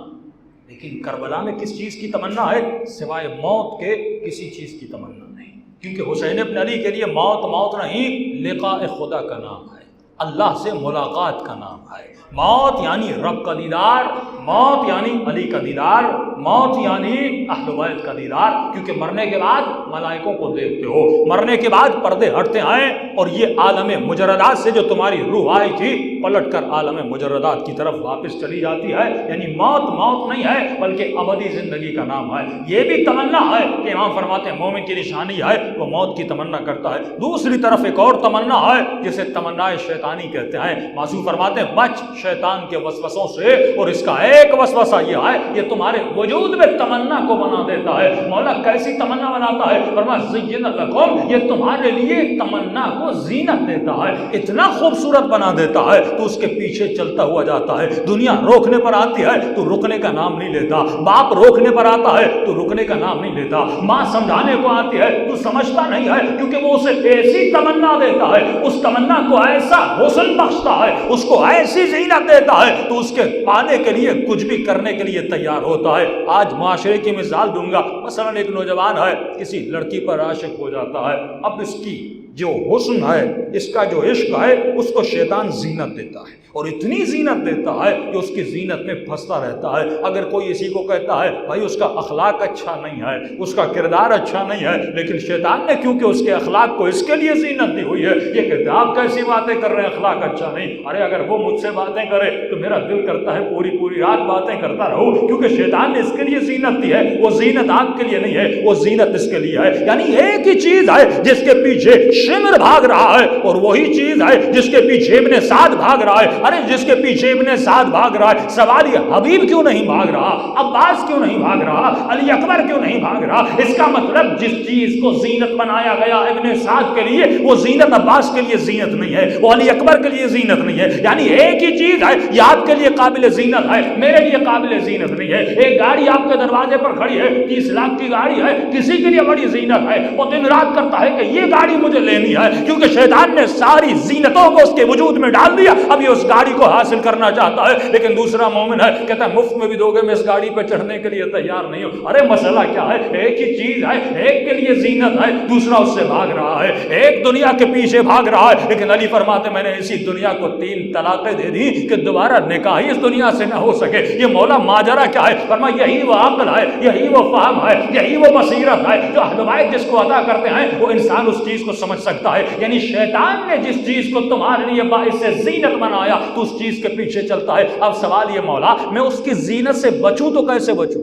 لیکن کربلا میں کس چیز کی تمنا ہے؟ سوائے موت کے کسی چیز کی تمنا نہیں، کیونکہ حسین ابن علی کے لیے موت موت نہیں، لقاء خدا کا نام ہے، اللہ سے ملاقات کا نام ہے۔ موت یعنی رب کا دیدار، موت یعنی علی کا دیدار، موت یعنی اہل بیت کا دیدار، کیونکہ مرنے کے بعد ملائکوں کو دیکھتے ہو، مرنے کے بعد پردے ہٹتے ہیں، اور یہ عالم مجردات سے جو تمہاری روح آئی تھی پلٹ کر عالم مجردات کی طرف واپس چلی جاتی ہے، یعنی موت موت نہیں ہے بلکہ ابدی زندگی کا نام ہے۔ یہ بھی تمنا ہے کہ امام فرماتے ہیں مومن کی نشانی ہے وہ موت کی تمنا کرتا ہے۔ دوسری طرف ایک اور تمنا ہے جسے تمنا شیطانی کہتے ہیں۔ معصوم فرماتے ہیں بچ شیطان کے وسوسوں سے، اور اس کا ایک وسوسہ یہ ہے یہ تمہارے وجود میں تمنا کو بنا دیتا ہے۔ مولا کیسی تمنا بناتا ہے؟ فرمایا زین لکم، یہ تمہارے لیے تمنا کو زینت دیتا ہے، اتنا خوبصورت بنا دیتا ہے تو اس کے پیچھے چلتا ہوا جاتا ہے۔ دنیا روکنے پر آتی ہے تو رکنے کا نام نہیں لیتا، باپ روکنے پر آتا ہے تو رکنے کا نام نہیں لیتا، ماں سمجھانے کو آتی ہے تو سمجھتا نہیں ہے، کیونکہ وہ اسے ایسی تمنا دیتا ہے، اس تمنا کو ایسا حسن بخشتا ہے، اس کو ایسی زینت دیتا ہے تو اس کے پانے کے لیے کچھ بھی کرنے کے لیے تیار ہوتا ہے۔ آج معاشرے کی مثال دوں گا، مثلا ایک نوجوان ہے کسی لڑکی پر عاشق ہو جاتا ہے، اب اس کی جو حسن ہے، اس کا جو عشق ہے، اس کو شیطان زینت دیتا ہے، اور اتنی زینت دیتا ہے کہ اس کی زینت میں پھنستا رہتا ہے۔ اگر کوئی اسی کو کہتا ہے بھائی اس کا اخلاق اچھا نہیں ہے، اس کا کردار اچھا نہیں ہے، لیکن شیطان نے کیونکہ اس کے اخلاق کو اس کے لیے زینت دی ہوئی ہے، یہ کہتے ہیں آپ کیسی باتیں کر رہے ہیں، اخلاق اچھا نہیں۔ ارے اگر وہ مجھ سے باتیں کرے تو میرا دل کرتا ہے پوری پوری رات باتیں کرتا رہوں، کیونکہ شیطان نے اس کے لیے زینت دی ہے، وہ زینت آپ کے لیے نہیں ہے، وہ زینت اس کے لیے ہے۔ یعنی ایک ہی چیز ہے جس کے پیچھے شمر بھاگ رہا ہے، اور وہی چیز ہے جس کے پیچھے ابن سعد بھاگ رہا ہے۔ ارے جس کے پیچھے ابن سعد بھاگ رہا ہے، سوال یہ حبیب کیوں نہیں بھاگ رہا، عباس کیوں نہیں بھاگ رہا، علی اکبر کیوں نہیں بھاگ رہا؟ اس کا مطلب جس چیز کو زینت بنایا گیا ابن سعد کے لیے، وہ زینت عباس کے لیے زینت نہیں ہے، وہ علی اکبر کے لیے زینت نہیں ہے۔ یعنی ایک ہی چیز ہے، یہ آپ کے لیے قابل زینت ہے، میرے لیے قابل زینت نہیں ہے۔ ایک گاڑی آپ کے دروازے پر کھڑی ہے، 30 لاکھ کی گاڑی ہے، کسی کے لیے بڑی زینت ہے، وہ دن رات کرتا ہے کہ یہ گاڑی مجھے لینی ہے، کیونکہ شیطان نے ساری زینتوں کو اس کے وجود میں ڈال دیا، اب یہ اس گاڑی کو حاصل کرنا چاہتا ہے۔ لیکن دوسرا مومن ہے، کہتا ہے مفت میں بھی دو گے، میں اس گاڑی پہ چڑھنے کے لیے تیار نہیں ہوں۔ ارے مسئلہ کیا ہے؟ ایک ہی چیز ہے، ایک کے لیے زینت ہے، دوسرا اس سے بھاگ رہا ہے، ایک دنیا کے پیچھے بھاگ رہا ہے، لیکن علی فرماتے میں نے اسی دنیا کو 3 طلاقیں دے دی کہ دوبارہ نکاح اس دنیا سے نہ ہو سکے۔ یہ مولا ماجرا کیا ہے؟ فرمایا یہی وہ عقل ہے، یہی وہ فہم ہے، یہی وہ بصیرت ہے جو اہل بیت جس کو عطا کرتے ہیں، وہ انسان اس چیز کو سمجھ سکتا ہے۔ یعنی شیطان نے جس چیز کو تمہارے لیے باعث سے زینت بنایا تو اس چیز کے پیچھے چلتا ہے۔ اب سوال یہ مولا میں اس کی زینت سے بچوں تو کیسے بچوں؟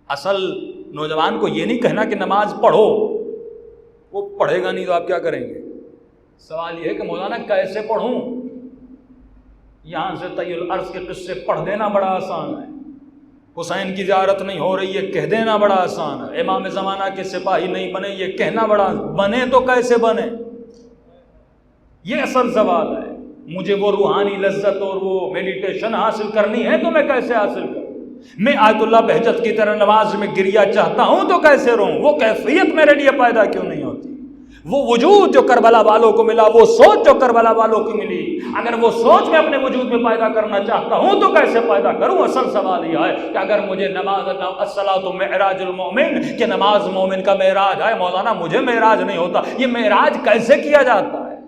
اصل نوجوان کو یہ نہیں کہنا کہ نماز پڑھو، وہ پڑھے گا نہیں تو آپ کیا کریں گے؟ سوال یہ ہے کہ مولانا کیسے پڑھوں؟ یہاں سے طی الارض کے قصے پڑھ دینا بڑا آسان ہے، حسین کی زیارت نہیں ہو رہی ہے کہہ دینا بڑا آسان ہے، امام زمانہ کے سپاہی نہیں بنے یہ کہنا بڑا، بنے تو کیسے بنے؟ یہ اصل سوال ہے۔ مجھے وہ روحانی لذت اور وہ میڈیٹیشن حاصل کرنی ہے تو میں کیسے حاصل کروں؟ میں آیت اللہ بہجت کی طرح نماز میں گریا چاہتا ہوں تو کیسے رہوں؟ وہ کیفیت میرے لیے پیدا کیوں نہیں ہوتی؟ وہ وجود جو کربلا والوں کو ملا، وہ سوچ جو کربلا والوں کو ملی، اگر وہ سوچ میں اپنے وجود میں پیدا کرنا چاہتا ہوں تو کیسے پیدا کروں؟ اصل سوال یہ ہے کہ اگر مجھے نماز الصلاۃ معراج المومن کہ نماز مومن کا معراج ہے، مولانا مجھے معراج نہیں ہوتا، یہ معراج کیسے کیا جاتا ہے؟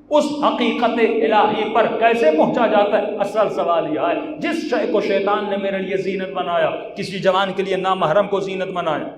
اس حقیقت الہی پر کیسے پہنچا جاتا ہے؟ اصل سوال یہ ہے۔ جس شے کو شیطان نے میرے لیے زینت بنایا، کسی جوان کے لیے نامحرم کو زینت بنایا،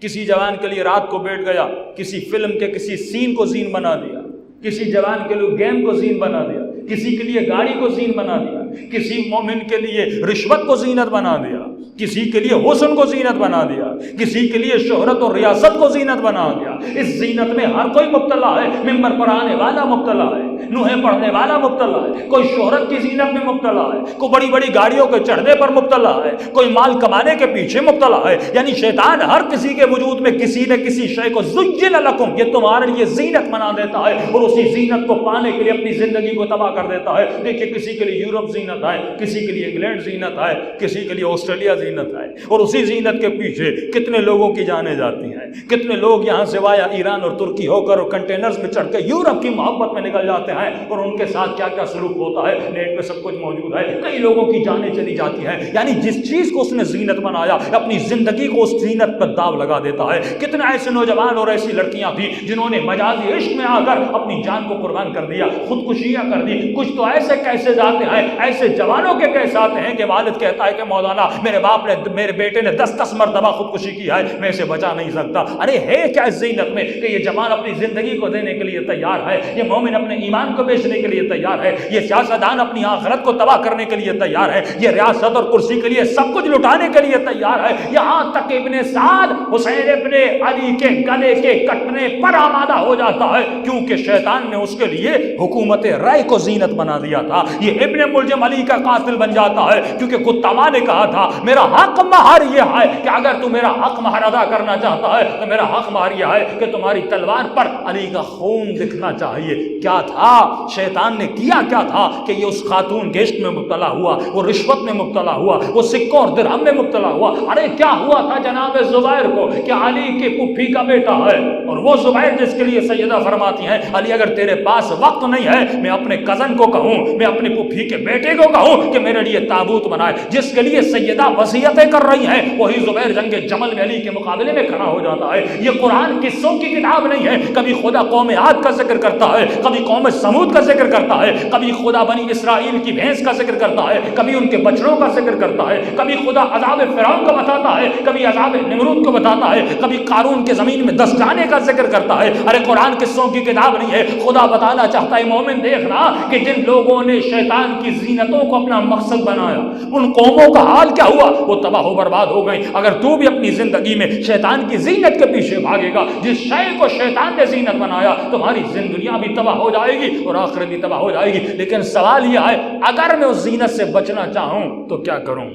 کسی جوان کے لیے رات کو بیٹھ گیا، کسی فلم کے کسی سین کو زین بنا دیا، کسی جوان کے لیے گیم کو زین بنا دیا، کسی کے لیے گاڑی کو زین بنا دیا، کسی مومن کے لیے رشوت کو زینت بنا دیا، کسی کے لیے حسن کو زینت بنا دیا، کسی کے لیے شہرت اور ریاست کو زینت بنا دیا۔ اس زینت میں ہر کوئی مبتلا ہے، ممبر پر آنے والا مبتلا ہے، نوحے پڑھنے والا مبتلا ہے، کوئی شہرت کی زینت میں مبتلا ہے، کوئی بڑی بڑی گاڑیوں کے چڑھنے پر مبتلا ہے، کوئی مال کمانے کے پیچھے مبتلا ہے۔ یعنی شیطان ہر کسی کے وجود میں کسی نہ کسی شے کو زین لکم، یہ تمہارے لیے زینت بنا دیتا ہے، اور اسی زینت کو پانے کے لیے اپنی زندگی کو تباہ کر دیتا ہے۔ دیکھیے کسی کے لیے یورپ زینت ہے، کسی کے لیے انگلینڈ زینت ہے، کسی کے لیے آسٹریلیا بڑھیا زینت ہے، اور اسی زینت کے پیچھے کتنے لوگوں کی جانیں جاتی ہیں، کتنے لوگ یہاں سے وایا ایران اور ترکی ہو کر اور کنٹینرز میں چڑھ کے یورپ کی محبت میں نکل جاتے ہیں، اور ان کے ساتھ کیا کیا سلوک ہوتا ہے نیٹ پہ سب کچھ موجود ہے، کئی لوگوں کی جانیں چلی جاتی ہیں۔ یعنی جس چیز کو اس نے زینت بنایا اپنی زندگی کو اس زینت پر داغ لگا دیتا ہے۔ کتنے ایسے نوجوان اور ایسی لڑکیاں تھیں جنہوں نے مجازی عشق میں آ کر اپنی جان کو قربان کر دیا، خودکشیاں کر دی۔ کچھ تو ایسے کیسز آتے ہیں، ایسے جوانوں کے کیس آتے ہیں کہ والد کہتا ہے کہ مولانا میرے باپ نے، میرے بیٹے نے 10 مرتبہ خودکشی کی ہے، میں اسے بچا نہیں سکتا۔ ارے ہے کیا اس زینت میں کہ یہ جوان اپنی زندگی کو دینے کے لیے تیار ہے، یہ مومن اپنے ایمان کو بیچنے کے لیے تیار ہے، یہ سیاستدان اپنی آخرت کو تباہ کرنے کے لیے تیار ہے، یہ ریاست اور کرسی کے لیے سب کچھ لٹانے کے لیے تیار ہے۔ یہاں تک ابن سعد حسین ابن علی کے گلے کے کٹنے پر آمادہ ہو جاتا ہے، کیونکہ شیطان نے اس کے لیے حکومت رائے کو زینت بنا دیا تھا۔ یہ ابن ملجم علی کا قاتل بن جاتا ہے، کیونکہ کتابہ نے کہا تھا میرا حق مہر یہ ہے کہ اگر تو میرا حق مہر ادا کرنا چاہتا ہے تو میرا حق مہر یہ ہے کہ تمہاری تلوار پر علی کا خون دکھنا چاہیے۔ کیا تھا شیطان نے کیا کیا تھا کہ یہ اس خاتون کے عشق میں مبتلا ہوا، وہ رشوت میں مبتلا ہوا، وہ سکوں اور درہم میں مبتلا ہوا۔ ارے کیا ہوا تھا جناب زبیر کو کہ علی کے پھپھی کا بیٹا ہے، اور وہ زبیر جس کے لیے سیدہ فرماتی ہیں علی اگر تیرے پاس وقت نہیں ہے میں اپنے کزن کو کہوں، میں اپنے پھپھی کے بیٹے کو کہوں کہ میرے لیے تابوت بنائے۔ جس کے لیے سیدہ وصیتیں کر رہی ہیں وہی زبیر جنگ جمل میں علی کے مقابلے میں کھڑا ہو جاتا ہے۔ یہ قرآن قصوں کی کتاب نہیں ہے، کبھی خدا قوم عاد کا ذکر کرتا ہے، کبھی قوم سمود کا ذکر کرتا ہے، کبھی خدا بنی اسرائیل کی بھینس کا ذکر کرتا ہے، کبھی ان کے بچڑوں کا ذکر کرتا ہے، کبھی خدا عذاب فرعون کو بتاتا ہے، کبھی عذاب نمرود کو بتاتا ہے، کبھی قارون کے زمین میں دس جانے کا ذکر کرتا ہے۔ ارے قرآن قصوں کی کتاب نہیں ہے، خدا بتانا چاہتا ہے مومن دیکھنا کہ جن لوگوں نے شیطان کی زینتوں کو اپنا مقصد بنایا ان قوموں کا حال کیا ہوا، وہ تباہ و برباد ہو گئی۔ اگر تو بھی اپنی زندگی میں شیطان کی زینت کے پیچھے بھاگے گا، جس شے کو شیطان نے زینت بنایا تمہاری دنیا بھی تباہ ہو جائے گی اور آخرت بھی تباہ ہو جائے گی۔ لیکن سوال یہ ہے اگر میں اس زینت سے بچنا چاہوں تو کیا کروں؟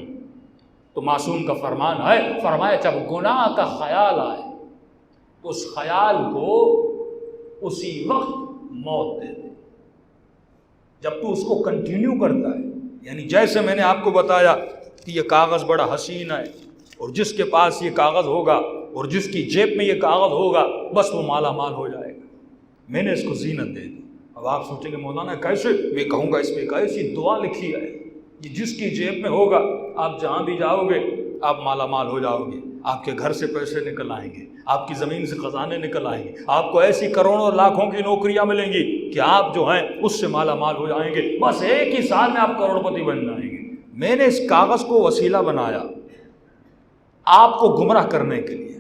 تو معصوم کا فرمان ہے، فرمایا جب گناہ کا خیال آئے اس خیال کو اسی وقت موت دے دے۔ جب تو اس کو کنٹینیو کرتا ہے، یعنی جیسے میں نے آپ کو بتایا کہ یہ کاغذ بڑا حسین ہے اور جس کے پاس یہ کاغذ ہوگا اور جس کی جیب میں یہ کاغذ ہوگا بس وہ مالا مال ہو جائے گا، میں نے اس کو زینت دے دی۔ اب آپ سوچیں گے مولانا کیسے؟ میں کہوں گا اس میں ایک ایسی دعا لکھی ہے، یہ جس کی جیب میں ہوگا آپ جہاں بھی جاؤ گے آپ مالا مال ہو جاؤ گے، آپ کے گھر سے پیسے نکل آئیں گے، آپ کی زمین سے خزانے نکل آئیں گے، آپ کو ایسی کروڑوں لاکھوں کی نوکریاں ملیں گی کہ آپ جو ہیں اس سے مالا مال ہو جائیں گے، بس ایک ہی سال میں آپ کروڑ پتی بن جائیں گے۔ میں نے اس کاغذ کو وسیلہ بنایا آپ کو گمراہ کرنے کے لیے،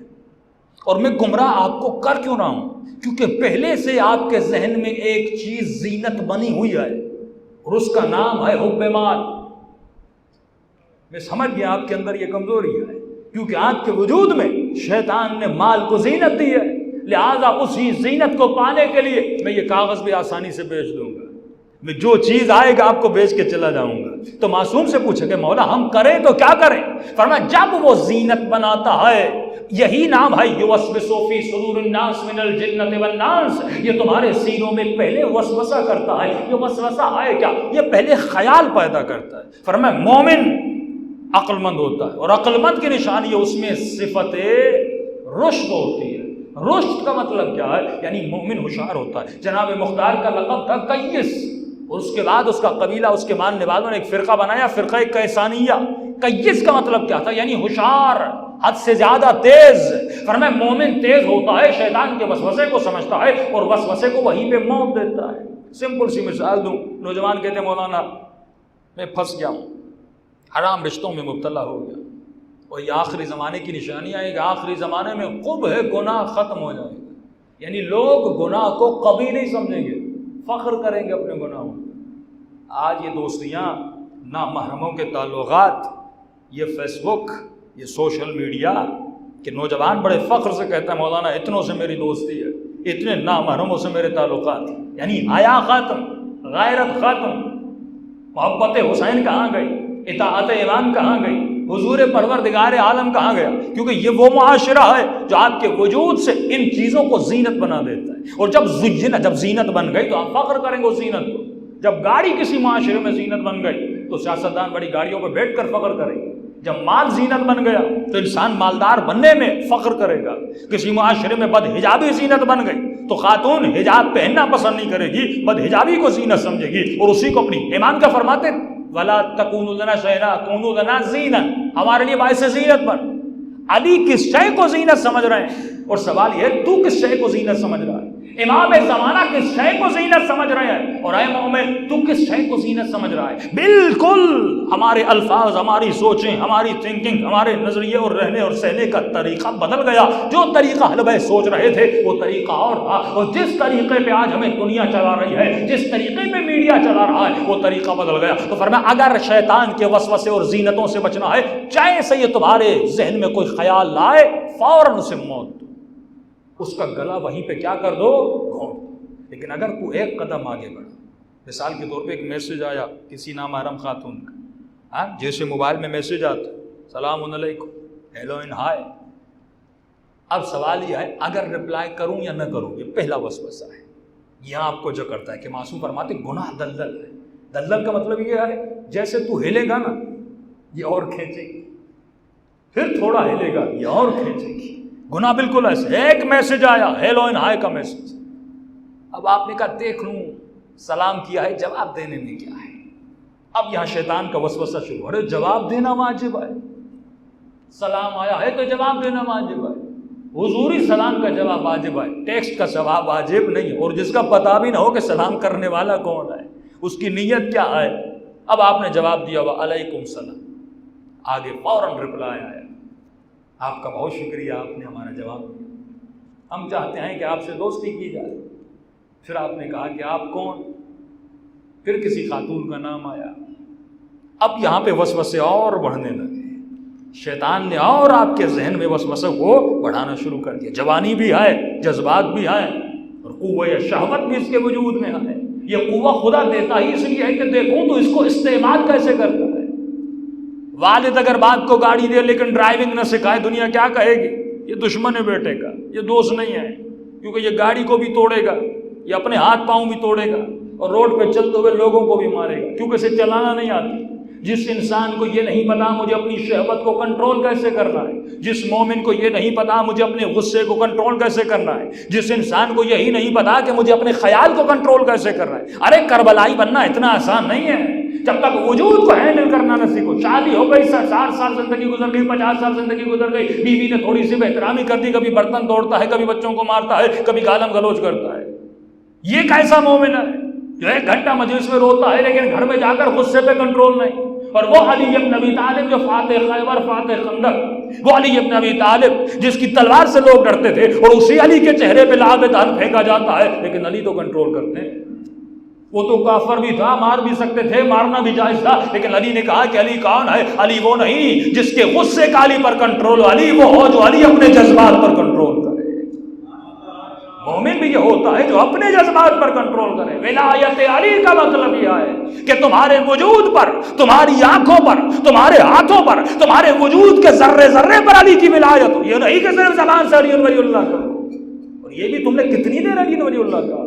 اور میں گمراہ آپ کو کر کیوں رہا ہوں؟ کیونکہ پہلے سے آپ کے ذہن میں ایک چیز زینت بنی ہوئی ہے اور اس کا نام ہے حب مال۔ میں سمجھ گیا آپ کے اندر یہ کمزوری ہے، کیونکہ آپ کے وجود میں شیطان نے مال کو زینت دی ہے، لہذا اسی زینت کو پانے کے لیے میں یہ کاغذ بھی آسانی سے بیچ دوں گا، میں جو چیز آئے گا آپ کو بیچ کے چلا جاؤں گا۔ تو معصوم سے پوچھے کہ مولا ہم کریں تو کیا کریں؟ فرمایا جب وہ زینت بناتا ہے، یہی نام ہے یوسوس فی صدور الناس من الجنۃ والناس، یہ تمہارے سینوں میں پہلے وسوسہ کرتا ہے۔ یہ وسوسہ ہے کیا؟ یہ پہلے خیال پیدا کرتا ہے۔ فرمایا مومن عقل مند ہوتا ہے، اور عقل مند کی نشانی اس میں صفت رشد ہوتی ہے۔ رشد کا مطلب کیا ہے؟ یعنی مومن ہوشیار ہوتا ہے۔ جناب مختار کا لقب تھا کیس، اور اس کے بعد اس کا قبیلہ، اس کے ماننے والوں نے ایک فرقہ بنایا، فرقہ کیسانیہ۔ کیس کا مطلب کیا تھا؟ یعنی ہوشیار، حد سے زیادہ تیز۔ فرمایا مومن تیز ہوتا ہے، شیطان کے وسوسے کو سمجھتا ہے اور وسوسے کو وہیں پہ موت دیتا ہے۔ سمپل سی مثال دوں، نوجوان کہتے ہیں مولانا میں پھنس گیا ہوں، حرام رشتوں میں مبتلا ہو گیا، اور یہ آخری زمانے کی نشانی ہے کہ آخری زمانے میں قبح ہے، گناہ ختم ہو جائے گا، یعنی لوگ گناہ کو کبھی نہیں سمجھیں گے، فخر کریں گے اپنے گناہوں۔ آج یہ دوستیاں، نامحرموں کے تعلقات، یہ فیس بک، یہ سوشل میڈیا کہ نوجوان بڑے فخر سے کہتا ہے مولانا اتنوں سے میری دوستی ہے، اتنے نامحرموں سے میرے تعلقات، یعنی حیا ختم، غیرت ختم، محبت حسین کہاں گئی، اطاعت امام کہاں گئی، حضور پروردگار عالم کہاں گیا؟ کیونکہ یہ وہ معاشرہ ہے جو آپ کے وجود سے ان چیزوں کو زینت بنا دیتا ہے، اور جب زینت بن گئی تو آپ فخر کریں گے اس زینت کو۔ جب گاڑی کسی معاشرے میں زینت بن گئی تو سیاستدان بڑی گاڑیوں پہ بیٹھ کر فخر کریں گے، جب مال زینت بن گیا تو انسان مالدار بننے میں فخر کرے گا. کسی معاشرے میں بد حجابی زینت بن گئی تو خاتون حجاب پہننا پسند نہیں کرے گی، بد حجابی کو زینت سمجھے گی اور اسی کو اپنی. امام کا فرماتے ولا تکونوا لنا شیئا کونوا لنا زینا، ہمارے لیے باعث زینت بن. علی کس شے کو زینت سمجھ رہے ہیں؟ اور سوال یہ تو کس شے کو زینت سمجھ رہا ہے؟ امام زمانہ کس شے کو زینت سمجھ رہے ہیں؟ اور اے مومن تو کس شے کو زینت سمجھ رہا ہے؟ بالکل ہمارے الفاظ، ہماری سوچیں، ہماری تھنکنگ، ہمارے نظریے اور رہنے اور سہنے کا طریقہ بدل گیا. جو طریقہ اہل بیت سوچ رہے تھے وہ طریقہ اور تھا، اور جس طریقے پہ آج ہمیں دنیا چلا رہی ہے، جس طریقے پہ میڈیا چلا رہا ہے، وہ طریقہ بدل گیا. تو فرمایا اگر شیطان کے وسوسے اور زینتوں سے بچنا ہے، چاہے سے یہ تمہارے ذہن میں کوئی خیال لائے، فوراً اسے موت دو، اس کا گلا وہیں پہ کیا کر دو، گھونٹ. لیکن اگر تو ایک قدم آگے بڑھا، مثال کے طور پہ ایک میسج آیا کسی نامحرم خاتون کا، جیسے موبائل میں میسج آتا سلام علیکم، ہیلو ان ہائے. اب سوال یہ ہے اگر رپلائی کروں یا نہ کروں، یہ پہلا وسوسہ ہے. یہاں آپ کو جو کرتا ہے کہ معصوم فرماتے گناہ دلدل ہے. دلدل کا مطلب یہ ہے جیسے تو ہلے گا نا یہ اور کھینچے گی، پھر تھوڑا ہلے گا یہ اور کھینچے گی. گناہ بالکل ایسے. ایک میسج آیا ہیلو ان ہائے کا میسج، اب آپ نے کہا دیکھ لوں، سلام کیا ہے، جواب دینے میں کیا ہے. اب یہاں شیطان کا وسوسہ شروع، ارے جواب دینا واجب ہے، سلام آیا ہے تو جواب دینا واجب ہے. حضوری سلام کا جواب واجب ہے، ٹیکسٹ کا جواب واجب نہیں. اور جس کا پتہ بھی نہ ہو کہ سلام کرنے والا کون ہے، اس کی نیت کیا ہے. اب آپ نے جواب دیا وعلیکم السلام، آگے فوراً رپلائی آیا آپ کا بہت شکریہ، آپ نے ہمارا جواب دیا، ہم چاہتے ہیں کہ آپ سے دوستی کی جائے. پھر آپ نے کہا کہ آپ کون، پھر کسی خاتون کا نام آیا. اب یہاں پہ وسوسے اور بڑھنے لگے، شیطان نے اور آپ کے ذہن میں وسوسے کو بڑھانا شروع کر دیا. جوانی بھی ہے، جذبات بھی ہیں، اور قوہ شہوت بھی اس کے وجود میں ہے. یہ قوہ خدا دیتا ہی اس لیے ہے کہ دیکھوں تو اس کو استعمال کیسے کرتا ہے. والد اگر باپ کو گاڑی دے لیکن ڈرائیونگ نہ سکھائے، دنیا کیا کہے گی؟ یہ دشمن ہے بیٹے کا، یہ دوست نہیں ہے، کیونکہ یہ گاڑی کو بھی توڑے گا، یہ اپنے ہاتھ پاؤں بھی توڑے گا، اور روڈ پہ چلتے ہوئے لوگوں کو بھی مارے گا، کیونکہ اسے چلانا نہیں آتی. جس انسان کو یہ نہیں پتا مجھے اپنی شہوت کو کنٹرول کیسے کرنا ہے، جس مومن کو یہ نہیں پتا مجھے اپنے غصے کو کنٹرول کیسے کرنا ہے، جس انسان کو یہی نہیں پتا کہ مجھے اپنے خیال کو کنٹرول کیسے کرنا ہے. ارے کربلائی بننا اتنا آسان نہیں ہے جب تک وجود کو ہینڈل کرنا نہ سیکھو. شادی ہو گئی، 60 سال زندگی گزر گئی، 50 سال زندگی گزر گئی، بیوی نے تھوڑی سی بہترامی کر دی، کبھی برتن توڑتا ہے، کبھی بچوں کو مارتا ہے، کبھی گالم گلوچ کرتا ہے. یہ کیسا مومن ہے جو 1 گھنٹہ مجلس میں روتا ہے لیکن گھر میں جا کر غصے پہ کنٹرول نہیں. اور وہ علی ابن ابی طالب جو فاتح خیبر، فاتح خندق، وہ علی ابن ابی طالب جس کی تلوار سے لوگ ڈرتے تھے، اور اسی علی کے چہرے پہ لعاب دہن پھینکا جاتا ہے، لیکن علی تو کنٹرول کرتے ہیں. وہ تو کافر بھی تھا، مار بھی سکتے تھے، مارنا بھی جائز تھا، لیکن علی نے کہا کہ علی کون ہے؟ علی وہ نہیں جس کے غصے کا علی پر کنٹرول ہو، علی وہ ہو جو علی اپنے جذبات پر کنٹرول کرے. مومن بھی یہ ہوتا ہے جو اپنے جذبات پر کنٹرول کرے. ولایت علی کا مطلب یہ ہے کہ تمہارے وجود پر، تمہاری آنکھوں پر، تمہارے ہاتھوں پر، تمہارے وجود کے ذرے ذرے پر علی کی ولایت ہو. یہ نہیں کہ صرف زبان سے علی ولی اللہ کا. اور یہ بھی تم نے کتنی دیر علی ولی اللہ کا؟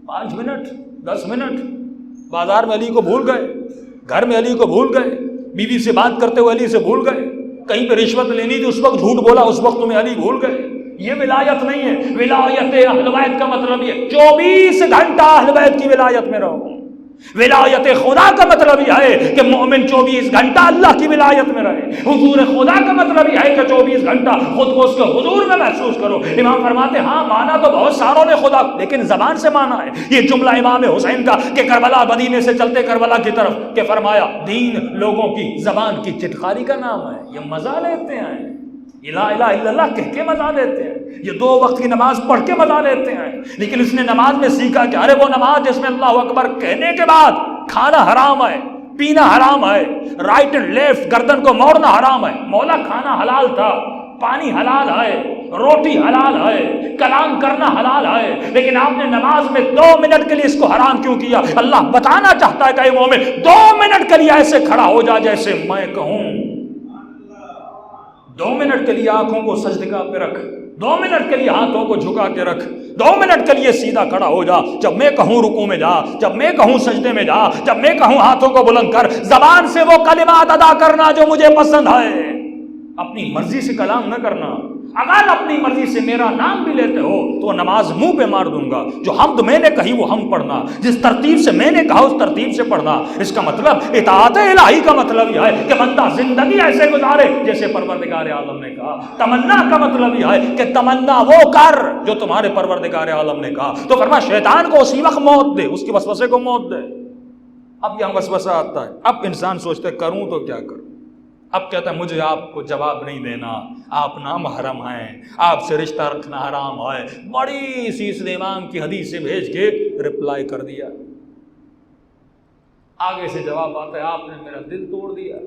5 منٹ، 10 منٹ. بازار میں علی کو بھول گئے، گھر میں علی کو بھول گئے، بیوی سے بات کرتے ہوئے علی سے بھول گئے، کہیں پہ رشوت لینی تھی اس وقت جھوٹ بولا، اس وقت تمہیں علی بھول گئے. یہ ولایت نہیں ہے. ولایت اہل بیت کا مطلب یہ 24 گھنٹہ اہل بیت کی ولایت میں رہو. ولایت خدا کا مطلب یہ ہے کہ مومن 24 گھنٹہ اللہ کی ولایت میں رہے. حضور خدا کا مطلب یہ ہے کہ 24 گھنٹہ خود کو اس کے حضور میں محسوس کرو. امام فرماتے ہاں مانا تو بہت ساروں نے خدا، لیکن زبان سے مانا ہے. یہ جملہ امام حسین کا کہ کربلا مدینے سے چلتے کربلا کی طرف کہ فرمایا دین لوگوں کی زبان کی چٹخاری کا نام ہے. یہ مزہ لیتے ہیں، لا الہ الا اللہ کہہ کے مزہ لیتے ہیں، یہ 2 وقت کی نماز پڑھ کے مزہ لیتے ہیں. لیکن اس نے نماز میں سیکھا کہ ارے وہ نماز جس میں اللہ اکبر کہنے کے بعد کھانا حرام ہے، پینا حرام ہے، رائٹ اینڈ لیفٹ گردن کو موڑنا حرام ہے. مولا کھانا حلال تھا، پانی حلال ہے، روٹی حلال ہے، کلام کرنا حلال ہے، لیکن آپ نے نماز میں 2 منٹ کے لیے اس کو حرام کیوں کیا؟ اللہ بتانا چاہتا ہے کہ اے مومن 2 منٹ کے لیے ایسے کھڑا ہو جا جیسے میں کہوں. 2 منٹ کے لیے آنکھوں کو سجدگاہ پہ رکھ، 2 منٹ کے لیے ہاتھوں کو جھکا کے رکھ، 2 منٹ کے لیے سیدھا کھڑا ہو جا، جب میں کہوں رکوع میں جا، جب میں کہوں سجدے میں جا، جب میں کہوں ہاتھوں کو بلند کر، زبان سے وہ کلمات ادا کرنا جو مجھے پسند ہے، اپنی مرضی سے کلام نہ کرنا۔ اگر اپنی مرضی سے میرا نام بھی لیتے ہو تو نماز منہ پہ مار دوں گا، جو حمد میں نے کہی وہ حمد پڑھنا، جس ترتیب سے میں نے کہا اس ترتیب سے پڑھنا۔ اس کا مطلب اطاعت الہی کا مطلب یہ ہے کہ بندہ زندگی ایسے گزارے جیسے پروردگار عالم نے کہا۔ تمنا کا مطلب یہ ہے کہ تمنا وہ کر جو تمہارے پروردگار عالم نے کہا۔ تو فرمایا شیطان کو اسی وقت موت دے، اس کے وسوسے کو موت دے۔ اب یہاں وسوسہ آتا ہے، اب انسان سوچتا ہے کروں تو کیا کروں؟ اب کہتا ہے مجھے آپ کو جواب نہیں دینا، آپ نامحرم ہیں، آپ سے رشتہ رکھنا حرام ہے۔ بڑی سی امام کی حدیث سے بھیج کے رپلائی کر دیا، آگے سے جواب آتا ہے آپ نے میرا دل توڑ دیا،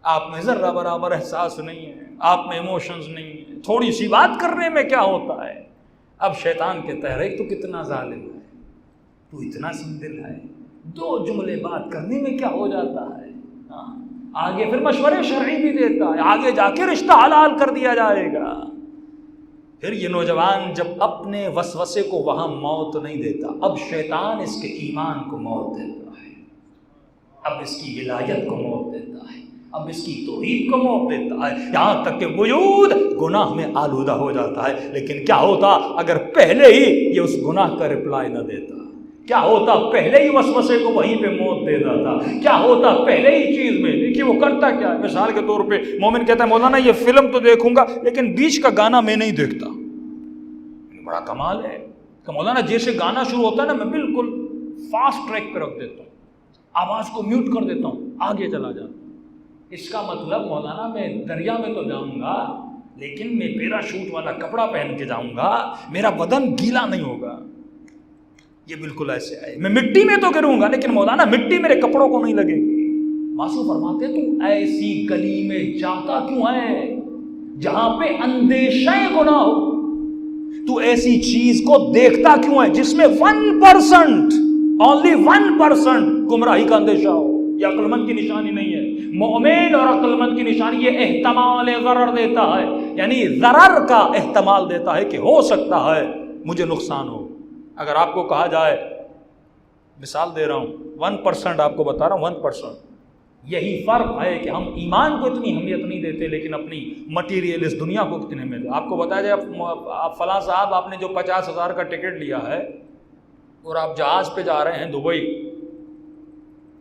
آپ میں ذرہ برابر احساس نہیں ہے، آپ میں ایموشنز نہیں ہے، تھوڑی سی بات کرنے میں کیا ہوتا ہے۔ اب شیطان کہتا ہے تو کتنا ظالم ہے، تو اتنا سندل ہے، 2 جملے بات کرنے میں کیا ہو جاتا ہے۔ آگے پھر مشورے شرعی بھی دیتا ہے، آگے جا کے رشتہ حلال کر دیا جائے گا۔ پھر یہ نوجوان جب اپنے وسوسے کو وہاں موت نہیں دیتا، اب شیطان اس کے ایمان کو موت دیتا ہے، اب اس کی ولایت کو موت دیتا ہے، اب اس کی توحید کو موت دیتا ہے، یہاں تک کہ وجود گناہ میں آلودہ ہو جاتا ہے۔ لیکن کیا ہوتا اگر پہلے ہی یہ اس گناہ کا رپلائی نہ دیتا؟ کیا ہوتا پہلے ہی وسوسے کو وہیں پہ موت دے دیتا؟ کیا ہوتا پہلے ہی چیز میں؟ دیکھیے وہ کرتا کیا ہے۔ مثال کے طور پہ مومن کہتا ہے مولانا یہ فلم تو دیکھوں گا لیکن بیچ کا گانا میں نہیں دیکھتا۔ بڑا کمال ہے کہ مولانا جیسے گانا شروع ہوتا ہے نا میں بالکل فاسٹ ٹریک پہ رکھ دیتا ہوں، آواز کو میوٹ کر دیتا ہوں، آگے چلا جاتا ہوں۔ اس کا مطلب مولانا میں دریا میں تو جاؤں گا لیکن میں پیراشوٹ والا کپڑا پہن کے جاؤں گا، میرا بدن گیلا نہیں ہوگا۔ یہ بالکل ایسے ہے، میں مٹی میں تو گروں گا لیکن مولانا مٹی میرے کپڑوں کو نہیں لگے گی۔ معصوم فرماتے تو ایسی گلی میں جاتا کیوں ہے جہاں پہ اندیشہ گناہ ہو؟ تو ایسی چیز کو دیکھتا کیوں ہے جس میں 1% only 1% گمراہی کا اندیشہ ہو؟ یہ عقل مند کی نشانی نہیں ہے۔ مومن اور عقل مند کی نشانی یہ احتمال ضرر دیتا ہے، یعنی ضرر کا احتمال دیتا ہے کہ ہو سکتا ہے مجھے نقصان ہو۔ اگر آپ کو کہا جائے، مثال دے رہا ہوں، 1% آپ کو بتا رہا ہوں 1%، یہی فرق ہے کہ ہم ایمان کو اتنی اہمیت نہیں دیتے لیکن اپنی مٹیریل اس دنیا کو کتنی اہمیت۔ آپ کو بتایا جائے آپ فلاں صاحب آپ نے جو 50,000 کا ٹکٹ لیا ہے اور آپ جہاز پہ جا رہے ہیں دبئی،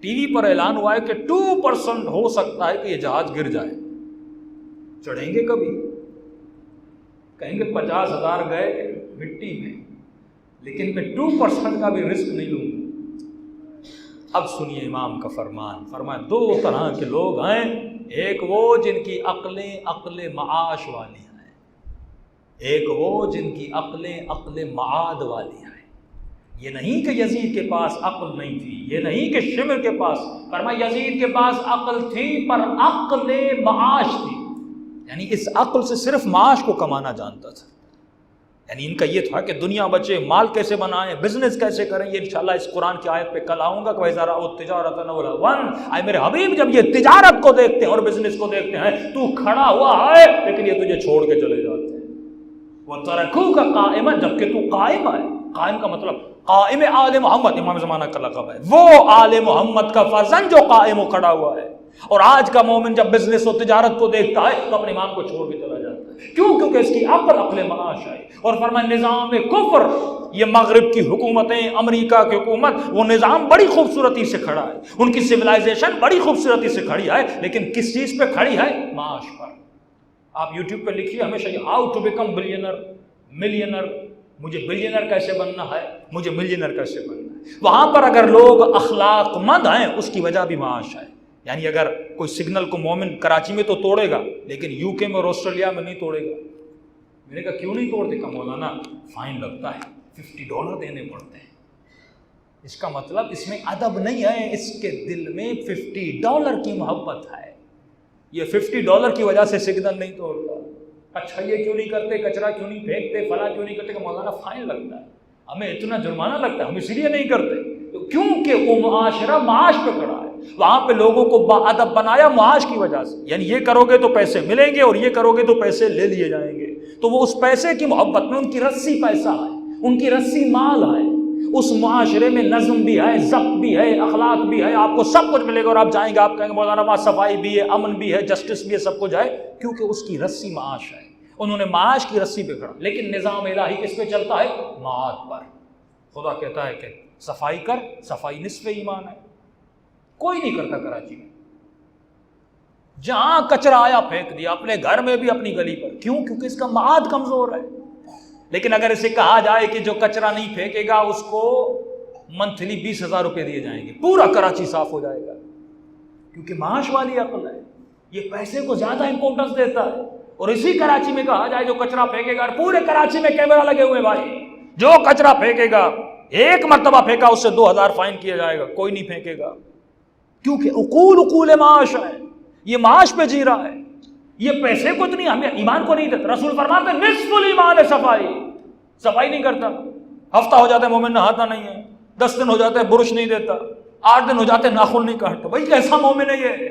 ٹی وی پر اعلان ہوا ہے کہ 2% ہو سکتا ہے کہ یہ جہاز گر جائے، چڑھیں گے کبھی؟ کہیں گے 50,000 گئے مٹی میں، لیکن میں 2% کا بھی رسک نہیں لوں گا۔ اب سنیے امام کا فرمان، فرمایا 2 طرح کے لوگ ہیں، ایک وہ جن کی عقلیں عقل معاش والی ہیں، ایک وہ جن کی عقلیں عقل معاد والی ہیں۔ یہ نہیں کہ یزید کے پاس عقل نہیں تھی، یہ نہیں کہ شمر کے پاس، فرمایا یزید کے پاس عقل تھی پر عقل معاش تھی، یعنی اس عقل سے صرف معاش کو کمانا جانتا تھا۔ یعنی ان کا یہ تھا کہ دنیا بچے، مال کیسے بنائیں، بزنس کیسے کریں۔ یہ انشاءاللہ اس قرآن کی آیت پہ کل آؤں گا کہ وَإِذَا رَأَوُا التِّجَارَةَ لَهْوًا، اے میرے حبیب جب یہ تجارت کو دیکھتے ہیں اور بزنس کو دیکھتے ہیں تو کھڑا ہوا ہے لیکن یہ تجھے چھوڑ کے چلے جاتے ہیں۔ وَتَرَكُوكَ قَائِمًا، جبکہ تو قائم ہے۔ قائم کا مطلب قائم آل محمد، امام زمانہ کا لقب ہے، وہ آل محمد کا فرزند جو قائم و کھڑا ہوا ہے۔ اور آج کا مومن جب بزنس و تجارت کو دیکھتا ہے تو اپنے امام کو چھوڑ کے چلا جاتا ہے۔ کیوں؟ کیونکہ اس کی عقل معاش ہے۔ اور فرمایا نظام کفر، یہ مغرب کی حکومتیں، امریکہ کی حکومت، وہ نظام بڑی خوبصورتی سے کھڑا ہے، ان کی سویلائزیشن بڑی خوبصورتی سے کھڑی ہے، لیکن کس چیز پہ کھڑی ہے؟ معاش پر۔ آپ یوٹیوب پہ لکھیے ہمیشہ یہ how to become billionaire, millionaire, مجھے بلینر کیسے بننا ہے، مجھے ملینر کیسے بننا ہے۔ وہاں پر اگر لوگ اخلاق مند ہیں اس کی وجہ بھی معاش ہے۔ یعنی اگر کوئی سگنل کو مومن کراچی میں تو توڑے گا لیکن یو کے میں اور آسٹریلیا میں نہیں توڑے گا۔ میں نے کہا کیوں نہیں توڑتے؟ کہ مولانا فائن لگتا ہے، $50 دینے پڑتے ہیں۔ اس کا مطلب اس میں ادب نہیں ہے، اس کے دل میں $50 کی محبت ہے، یہ $50 کی وجہ سے سگنل نہیں توڑتا۔ اچھا یہ کیوں نہیں کرتے، کچرا کیوں نہیں پھینکتے، فلاں کیوں نہیں کرتے؟ کہ مولانا فائن لگتا ہے، ہمیں اتنا جرمانہ لگتا ہے، ہم اس لیے نہیں کرتے۔ تو کیوں کیونکہ وہ معاشرہ معاش پہ کھڑا ہے، وہاں پہ لوگوں کو باادب بنایا معاش کی وجہ سے، یعنی یہ کرو گے تو پیسے ملیں گے اور یہ کرو گے تو پیسے لے لیے جائیں گے، تو وہ اس پیسے کی محبت میں ان کی رسی پیسہ ہے، ان کی رسی مال ہے، اس معاشرے میں نظم بھی ہے، ضبط بھی ہے، اخلاق بھی ہے، آپ کو سب کچھ ملے گا اور آپ جائیں گے آپ کہیں گے مولانا وہاں صفائی بھی ہے، امن بھی ہے، جسٹس بھی ہے، سب کچھ ہے، کیونکہ اس کی رسی معاش ہے، انہوں نے معاش کی رسی پہ کھڑا۔ لیکن نظام الہی کس پہ چلتا ہے؟ معاد پر۔ خدا کہتا ہے کہ صفائی کر، صفائی نصف ایمان ہے، کوئی نہیں کرتا کراچی میں، جہاں کچرا آیا پھینک دیا، اپنے گھر میں بھی اپنی گلی پر، کیوں؟ کیونکہ اس کا معاد کمزور ہے۔ لیکن اگر اسے کہا جائے کہ جو کچرا نہیں پھینکے گا اس کو منتھلی 20,000 روپے دیے جائیں گے، پورا کراچی صاف ہو جائے گا، کیونکہ معاش والی عقل ہے، یہ پیسے کو زیادہ امپورٹنس دیتا ہے۔ اور اسی کراچی میں کہا جائے جو کچرا پھینکے گا، پورے کراچی میں کیمرہ لگے ہوئے بھائی، جو کچرا پھینکے گا، ایک مرتبہ پھینکا اس سے 2,000 فائن کیا جائے گا، کوئی نہیں پھینکے گا، کیونکہ عقول معاش ہے، یہ معاش پہ جی رہا ہے، یہ پیسے کو اتنی ہمیں ایمان کو نہیں دیتا۔ رسول فرماتے ہیں نصف الایمان ہے صفائی نہیں کرتا، ہفتہ ہو جاتا ہے مومن نہاتا نہیں ہے، 10 دن ہو جاتا ہے برش نہیں دیتا، 8 دن ہو جاتے ہیں ناخن نہیں کاٹتا، بھائی کیسا مومن ہے یہ؟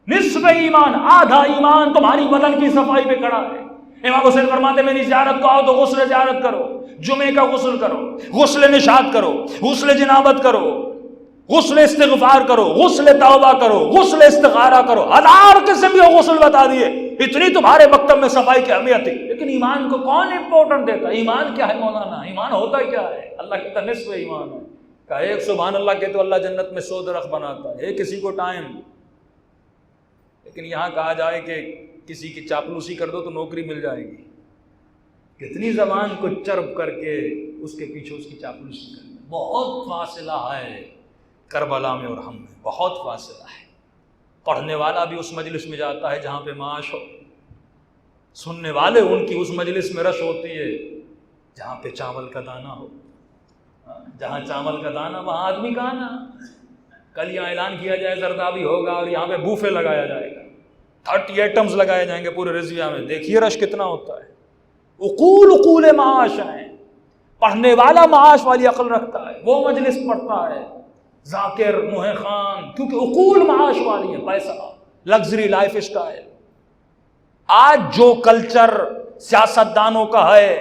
نصف ایمان، آدھا ایمان تمہاری بدن کی صفائی پہ کھڑا ہے۔ امام حسین فرماتے ہیں میری زیارت کو آؤ تو غسل زیارت کرو، جمعے کا غسل کرو، غسل نشاط کرو، غسل جنابت کرو، غسل استغفار کرو، غسل توبہ کرو، غسل استخارہ کرو، 1000 قسم کے غسل بتا دیے، اتنی تمہارے مکتب میں صفائی کی اہمیت ہے۔ لیکن ایمان کو کون امپورٹنٹ دیتا؟ ایمان کیا ہے مولانا؟ ایمان ہوتا کیا ہے؟ اللہ کہتا نصف ایمان ہے، کہا ایک سبحان اللہ کہ تو اللہ جنت میں 100 درخت بناتا ہے، کسی کو ٹائم۔ لیکن یہاں کہا جائے کہ کسی کی چاپلوسی کر دو تو نوکری مل جائے گی، کتنی زبان کو چرب کر کے اس کے پیچھے اس کی چاپلوسی کر دو۔ بہت فاصلہ ہے کربلا میں اور ہم میں، بہت فاصلہ ہے۔ پڑھنے والا بھی اس مجلس میں جاتا ہے جہاں پہ معاش ہو، سننے والے ان کی اس مجلس میں رش ہوتی ہے جہاں پہ چاول کا دانہ ہو، جہاں چاول کا دانہ وہاں آدمی کا آنا۔ کل یہاں اعلان کیا جائے زردابی ہوگا اور یہاں پہ بوفے لگایا جائے گا، 30 آئٹمز لگائے جائیں گے پورے رضویہ میں، دیکھیے رش کتنا ہوتا ہے۔ عقول معاش ہیں، پڑھنے والا معاش والی عقل رکھتا ہے، وہ مجلس پڑھتا ہے، ذاکر موہ خان، کیونکہ عقول معاش والی ہے، پیسہ، لگژری لائف اسٹائل۔ آج جو کلچر سیاستدانوں کا ہے،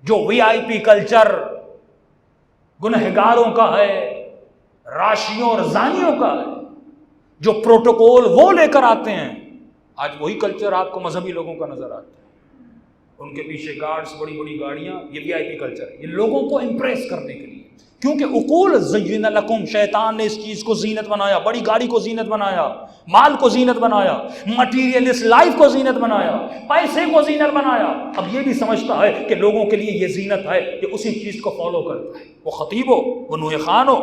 جو VIP کلچر گنہگاروں کا ہے، راشیوں اور زانیوں کا ہے، جو پروٹوکول وہ لے کر آتے ہیں، آج وہی کلچر آپ کو مذہبی لوگوں کا نظر آتا ہے۔ ان کے پیچھے گارڈز، بڑی بڑی گاڑیاں، یہ VIP کلچر ہے، یہ لوگوں کو امپریس کرنے کے لیے، کیونکہ عقول زین لکم، شیطان نے اس چیز کو زینت بنایا، بڑی گاڑی کو زینت بنایا، مال کو زینت بنایا، مٹیریلسٹ لائف کو زینت بنایا، پیسے کو زینت بنایا۔ اب یہ بھی سمجھتا ہے کہ لوگوں کے لیے یہ زینت ہے کہ اسی چیز کو فالو کرتا ہے، وہ خطیب ہو، وہ نوح خان ہو،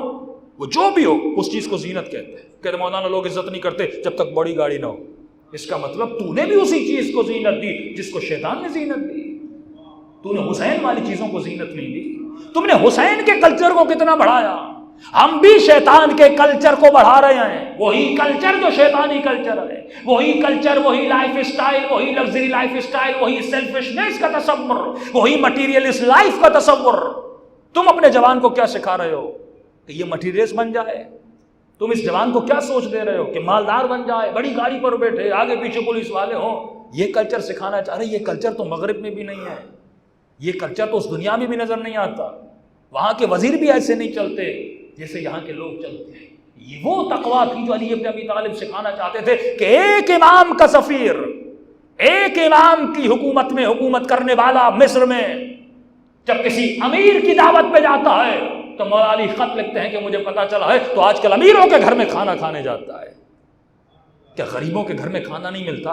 وہ جو بھی ہو، اس چیز کو زینت کہتے ہیں۔ کہتے مولانا لوگ عزت نہیں کرتے جب تک بڑی گاڑی نہ ہو، اس کا مطلب تو نے بھی اسی چیز کو زینت دی جس کو شیطان نے زینت دی۔ تو نے حسین والی چیزوں کو زینت نہیں دی، تم نے حسین کے کلچر کو کتنا بڑھایا۔ ہم بھی شیطان کے کلچر کو بڑھا رہے ہیں، وہی کلچر جو شیطانی کلچر ہے، وہی کلچر، وہی لائف اسٹائل، وہی لگژری لائف اسٹائل، وہی سیلفشنس کا تصور، وہی مٹیریلسٹ لائف کا تصور۔ تم اپنے جوان کو کیا سکھا رہے ہو کہ یہ مٹیریلسٹ بن جائے؟ تم اس جوان کو کیا سوچ دے رہے ہو کہ مالدار بن جائے، بڑی گاڑی پر بیٹھے، آگے پیچھے پولیس والے ہوں؟ یہ کلچر سکھانا چاہ رہے، یہ کلچر تو مغرب میں بھی نہیں ہے، یہ کلچر تو اس دنیا میں بھی نظر نہیں آتا، وہاں کے وزیر بھی ایسے نہیں چلتے جیسے یہاں کے لوگ چلتے ہیں۔ یہ وہ تقویٰ تھی جو علی ابن ابی طالب سکھانا چاہتے تھے کہ ایک امام کا سفیر، ایک امام کی حکومت میں حکومت کرنے والا مصر میں جب کسی امیر کی دعوت پہ جاتا ہے تو مولا علی خط لکھتے ہیں کہ مجھے پتا چلا ہے تو آج کل امیروں کے گھر میں کھانا کھانے جاتا ہے۔ کیا غریبوں کے گھر میں کھانا نہیں ملتا؟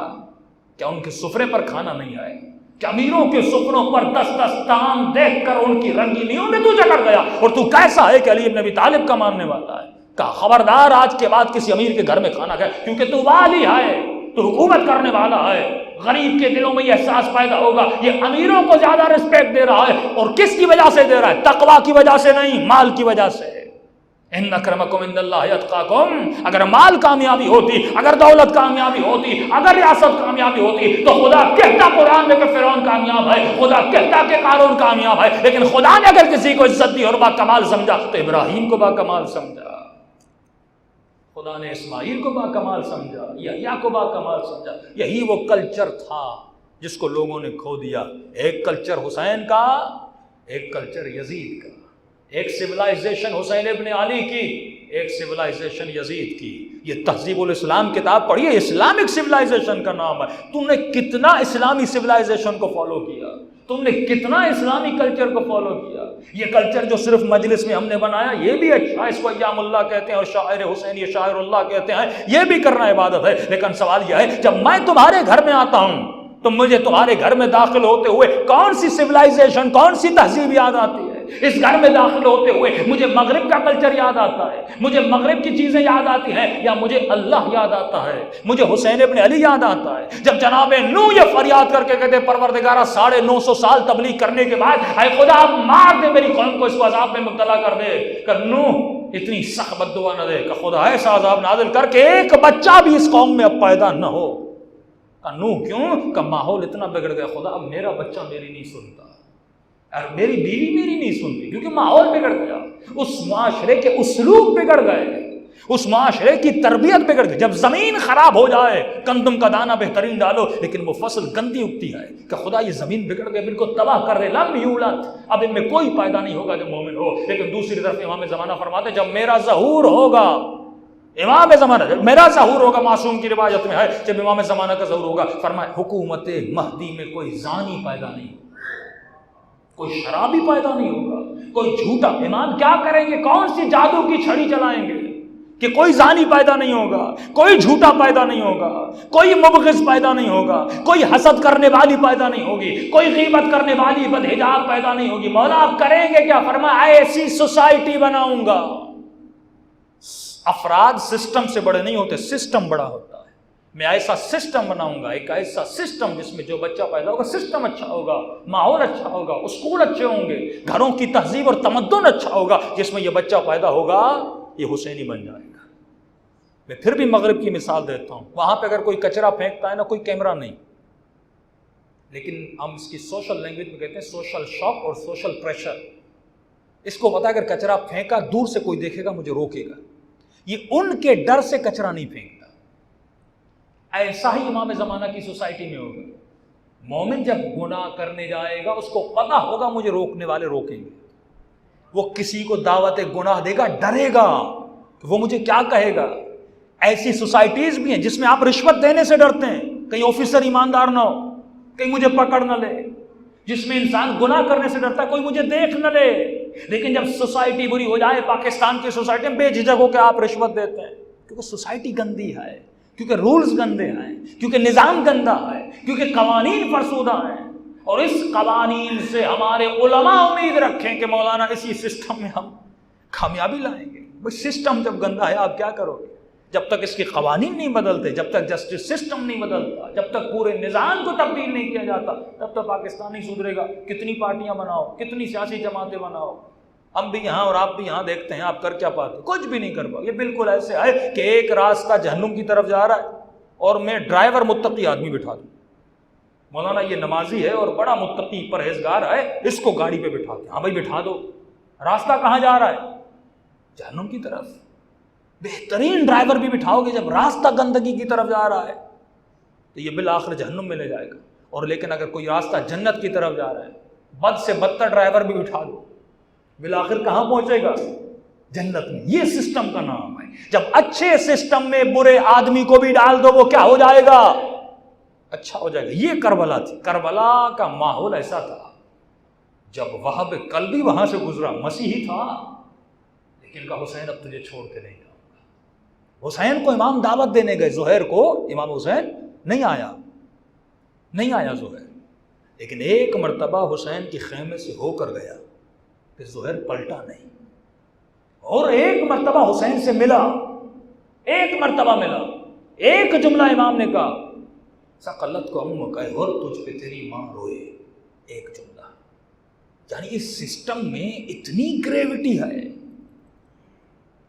کیا ان کے سفرے پر کھانا نہیں آئے؟ کہ امیروں کے سفروں پر 10 طعام دیکھ کر ان کی رنگینیوں میں تو جکڑ گیا، اور تو کیسا ہے کہ علی ابن ابی طالب کا ماننے والا ہے؟ کہا خبردار آج کے بعد کسی امیر کے گھر میں کھانا کھائے، کیونکہ تو والی ہے، تو حکومت کرنے والا ہے۔ غریب کے دلوں میں یہ احساس پیدا ہوگا یہ امیروں کو زیادہ رسپیکٹ دے رہا ہے، اور کس کی وجہ سے دے رہا ہے؟ تقویٰ کی وجہ سے نہیں، مال کی وجہ سے۔ ان اکرمکم عنداللہ اتقاکم. اگر مال کامیابی ہوتی، اگر دولت کامیابی ہوتی، اگر ریاست کامیابی ہوتی تو خدا کہتا قرآن میں کہ فرعون کامیاب ہے، خدا کہتا کہ قارون کامیاب ہے. لیکن خدا نے اگر کسی کو عزت دی اور با کمال سمجھا تو ابراہیم کو با کمال سمجھا، خدا نے اسماعیل کو با کمال سمجھا، یحییٰ کو با کمال سمجھا. یہی وہ کلچر تھا جس کو لوگوں نے کھو دیا. ایک کلچر حسین کا، ایک کلچر یزید کا، ایک سویلائزیشن حسین ابن علی کی، ایک سویلائزیشن یزید کی. یہ تہذیب الاسلام کتاب پڑھیے، اسلامک سویلائزیشن کا نام ہے. تم نے کتنا اسلامی سویلائزیشن کو فالو کیا، تم نے کتنا اسلامی کلچر کو فالو کیا. یہ کلچر جو صرف مجلس میں ہم نے بنایا یہ بھی اچھا ہے، اس کو ایام اللہ کہتے ہیں اور شاعر حسین یہ شاعر اللہ کہتے ہیں، یہ بھی کرنا عبادت ہے. لیکن سوال یہ ہے جب میں تمہارے گھر میں آتا ہوں تو مجھے تمہارے گھر میں داخل ہوتے ہوئے کون سی سویلائزیشن، کون سی تہذیب یاد آتی ہے؟ اس گھر میں داخل ہوتے ہوئے مجھے مغرب کا کلچر یاد آتا ہے، مجھے مغرب کی چیزیں یاد آتی ہیں، یا مجھے اللہ یاد آتا ہے، مجھے حسین ابن علی یاد آتا ہے. جب جناب نوح یہ فریاد کر کے کہتے پروردگارہ 950 سال تبلیغ کرنے کے بعد اے خدا آپ مار دے میری قوم کو، اس کو عذاب میں مبتلا کر دے، کہ نوح اتنی سخت بد دعا نہ دے کہ خدا ایسا عذاب نازل کر کے ایک بچہ بھی اس قوم میں اب پیدا نہ ہو. کہ نوح کیوں؟ کہ ماحول اتنا بگڑ گیا، خدا اب میرا بچہ میری نہیں سنتا اور میری بیوی میری نہیں سنتی، کیونکہ ماحول بگڑ گیا، اس معاشرے کے اسلوب بگڑ گئے، اس معاشرے کی تربیت بگڑ گئی. جب زمین خراب ہو جائے گندم کا دانہ بہترین ڈالو لیکن وہ فصل گندی اگتی ہے کہ خدا یہ زمین بگڑ گئی، ان کو تباہ کر دے. لم یولد، اب ان میں کوئی پیدا نہیں ہوگا جو مومن ہو. لیکن دوسری طرف امام زمانہ فرماتے جب میرا ظہور ہوگا، امام زمانہ میرا ظہور ہوگا، معصوم کی روایت میں ہے جب امام زمانہ کا ظہور ہوگا، فرمائے حکومت مہدی میں کوئی زانی پیدا نہیں ہوگا، کوئی شرابی پیدا نہیں ہوگا، کوئی جھوٹا. امام کیا کریں گے؟ کون سی جادو کی چھڑی چلائیں گے کہ کوئی زانی پیدا نہیں ہوگا، کوئی جھوٹا پیدا نہیں ہوگا، کوئی مبغض پیدا نہیں ہوگا، کوئی حسد کرنے والی پیدا نہیں ہوگی، کوئی غیبت کرنے والی بدحجاب پیدا نہیں ہوگی. مولا آپ کریں گے کیا؟ فرمایا ایسی سوسائٹی بناؤں گا. افراد سسٹم سے بڑے نہیں ہوتے، سسٹم بڑا ہوتا ہے. میں ایسا سسٹم بناؤں گا، ایک ایسا سسٹم جس میں جو بچہ پیدا ہوگا سسٹم اچھا ہوگا، ماحول اچھا ہوگا، اسکول اچھے ہوں گے، گھروں کی تہذیب اور تمدن اچھا ہوگا، جس میں یہ بچہ پیدا ہوگا یہ حسینی بن جائے گا. میں پھر بھی مغرب کی مثال دیتا ہوں، وہاں پہ اگر کوئی کچرا پھینکتا ہے نا، کوئی کیمرہ نہیں، لیکن ہم اس کی سوشل لینگویج میں کہتے ہیں سوشل شاک اور سوشل پریشر. اس کو پتا اگر کچرا پھینکا دور سے کوئی دیکھے گا مجھے روکے گا، یہ ان کے ڈر سے کچرا نہیں پھینکتا. ایسا ہی امام زمانہ کی سوسائٹی میں ہوگا. مومن جب گناہ کرنے جائے گا اس کو پتا ہوگا مجھے روکنے والے روکیں گے، وہ کسی کو دعوت گناہ دے گا ڈرے گا کہ وہ مجھے کیا کہے گا. ایسی سوسائٹیز بھی ہیں جس میں آپ رشوت دینے سے ڈرتے ہیں کہیں آفیسر ایماندار نہ ہو، کہیں مجھے پکڑ نہ لے، جس میں انسان گناہ کرنے سے ڈرتا ہے کوئی مجھے دیکھ نہ لے. لیکن جب سوسائٹی بری ہو جائے، پاکستان کی سوسائٹی میں بے جھجک ہو کے آپ رشوت دیتے ہیں، کیونکہ سوسائٹی گندی ہے، کیونکہ رولز گندے ہیں، کیونکہ نظام گندا ہے، کیونکہ قوانین فرسودہ ہیں. اور اس قوانین سے ہمارے علماء امید رکھیں کہ مولانا اسی سسٹم میں ہم کامیابی لائیں گے. بھائی سسٹم جب گندا ہے آپ کیا کرو گے؟ جب تک اس کے قوانین نہیں بدلتے، جب تک جسٹس سسٹم نہیں بدلتا، جب تک پورے نظام کو تبدیل نہیں کیا جاتا، تب تک پاکستان نہیں سدھرے گا. کتنی پارٹیاں بناؤ، کتنی سیاسی جماعتیں بناؤ، ہم بھی یہاں اور آپ بھی یہاں دیکھتے ہیں، آپ کر کیا پاتے؟ کچھ بھی نہیں کر پاؤ. یہ بالکل ایسے ہے کہ ایک راستہ جہنم کی طرف جا رہا ہے اور میں ڈرائیور متقی آدمی بٹھا دوں. مولانا یہ نمازی ہے اور بڑا متقی پرہیزگار ہے، اس کو گاڑی پہ بٹھا دیں. ہاں بھائی بٹھا دو. راستہ کہاں جا رہا ہے؟ جہنم کی طرف. بہترین ڈرائیور بھی بٹھاؤ گے، جب راستہ گندگی کی طرف جا رہا ہے تو یہ بالآخر جہنم میں لے جائے گا. اور لیکن اگر کوئی راستہ جنت کی طرف جا رہا ہے، بد سے بدتر ڈرائیور بھی بٹھا دو، بالآخر کہاں پہنچے گا؟ جنت میں. یہ سسٹم کا نام ہے. جب اچھے سسٹم میں برے آدمی کو بھی ڈال دو وہ کیا ہو جائے گا؟ اچھا ہو جائے گا. یہ کربلا تھی. کربلا کا ماحول ایسا تھا جب وہاب قلبی وہاں سے گزرا، مسیحی تھا لیکن کہا حسین اب تجھے چھوڑ کے نہیں جاؤں گا. حسین کو امام دعوت دینے گئے، زہیر کو امام حسین نہیں آیا زہیر. لیکن ایک مرتبہ حسین کی خیمے سے ہو کر گیا کہ زہیر پلٹا نہیں. اور ایک مرتبہ حسین سے ملا، ایک مرتبہ ملا، ایک جملہ امام نے کہا سقلت کو امک ہے اور تجھ پہ تیری ماں روئے. ایک جملہ. یعنی اس سسٹم میں اتنی گریوٹی ہے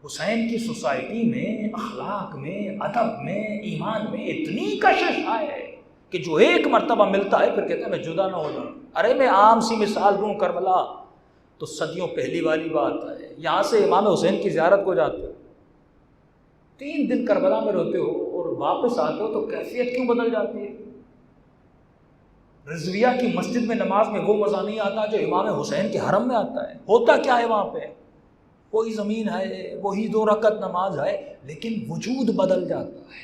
حسین کی سوسائٹی میں، اخلاق میں، ادب میں، ایمان میں اتنی کشش ہے کہ جو ایک مرتبہ ملتا ہے پھر کہتا ہے میں جدا نہ ہو جاؤں۔ ارے میں عام سی مثال دوں، کربلا تو صدیوں پہلی والی بات ہے، یہاں سے امام حسین کی زیارت کو جاتے ہو، 3 دن کربلا میں رہتے ہو اور واپس آتے ہو تو کیفیت کیوں بدل جاتی ہے؟ رضویہ کی مسجد میں نماز میں وہ مزہ نہیں آتا جو امام حسین کے حرم میں آتا ہے۔ ہوتا کیا ہے وہاں پہ؟ وہی زمین ہے، وہی 2 رکعت نماز ہے، لیکن وجود بدل جاتا ہے،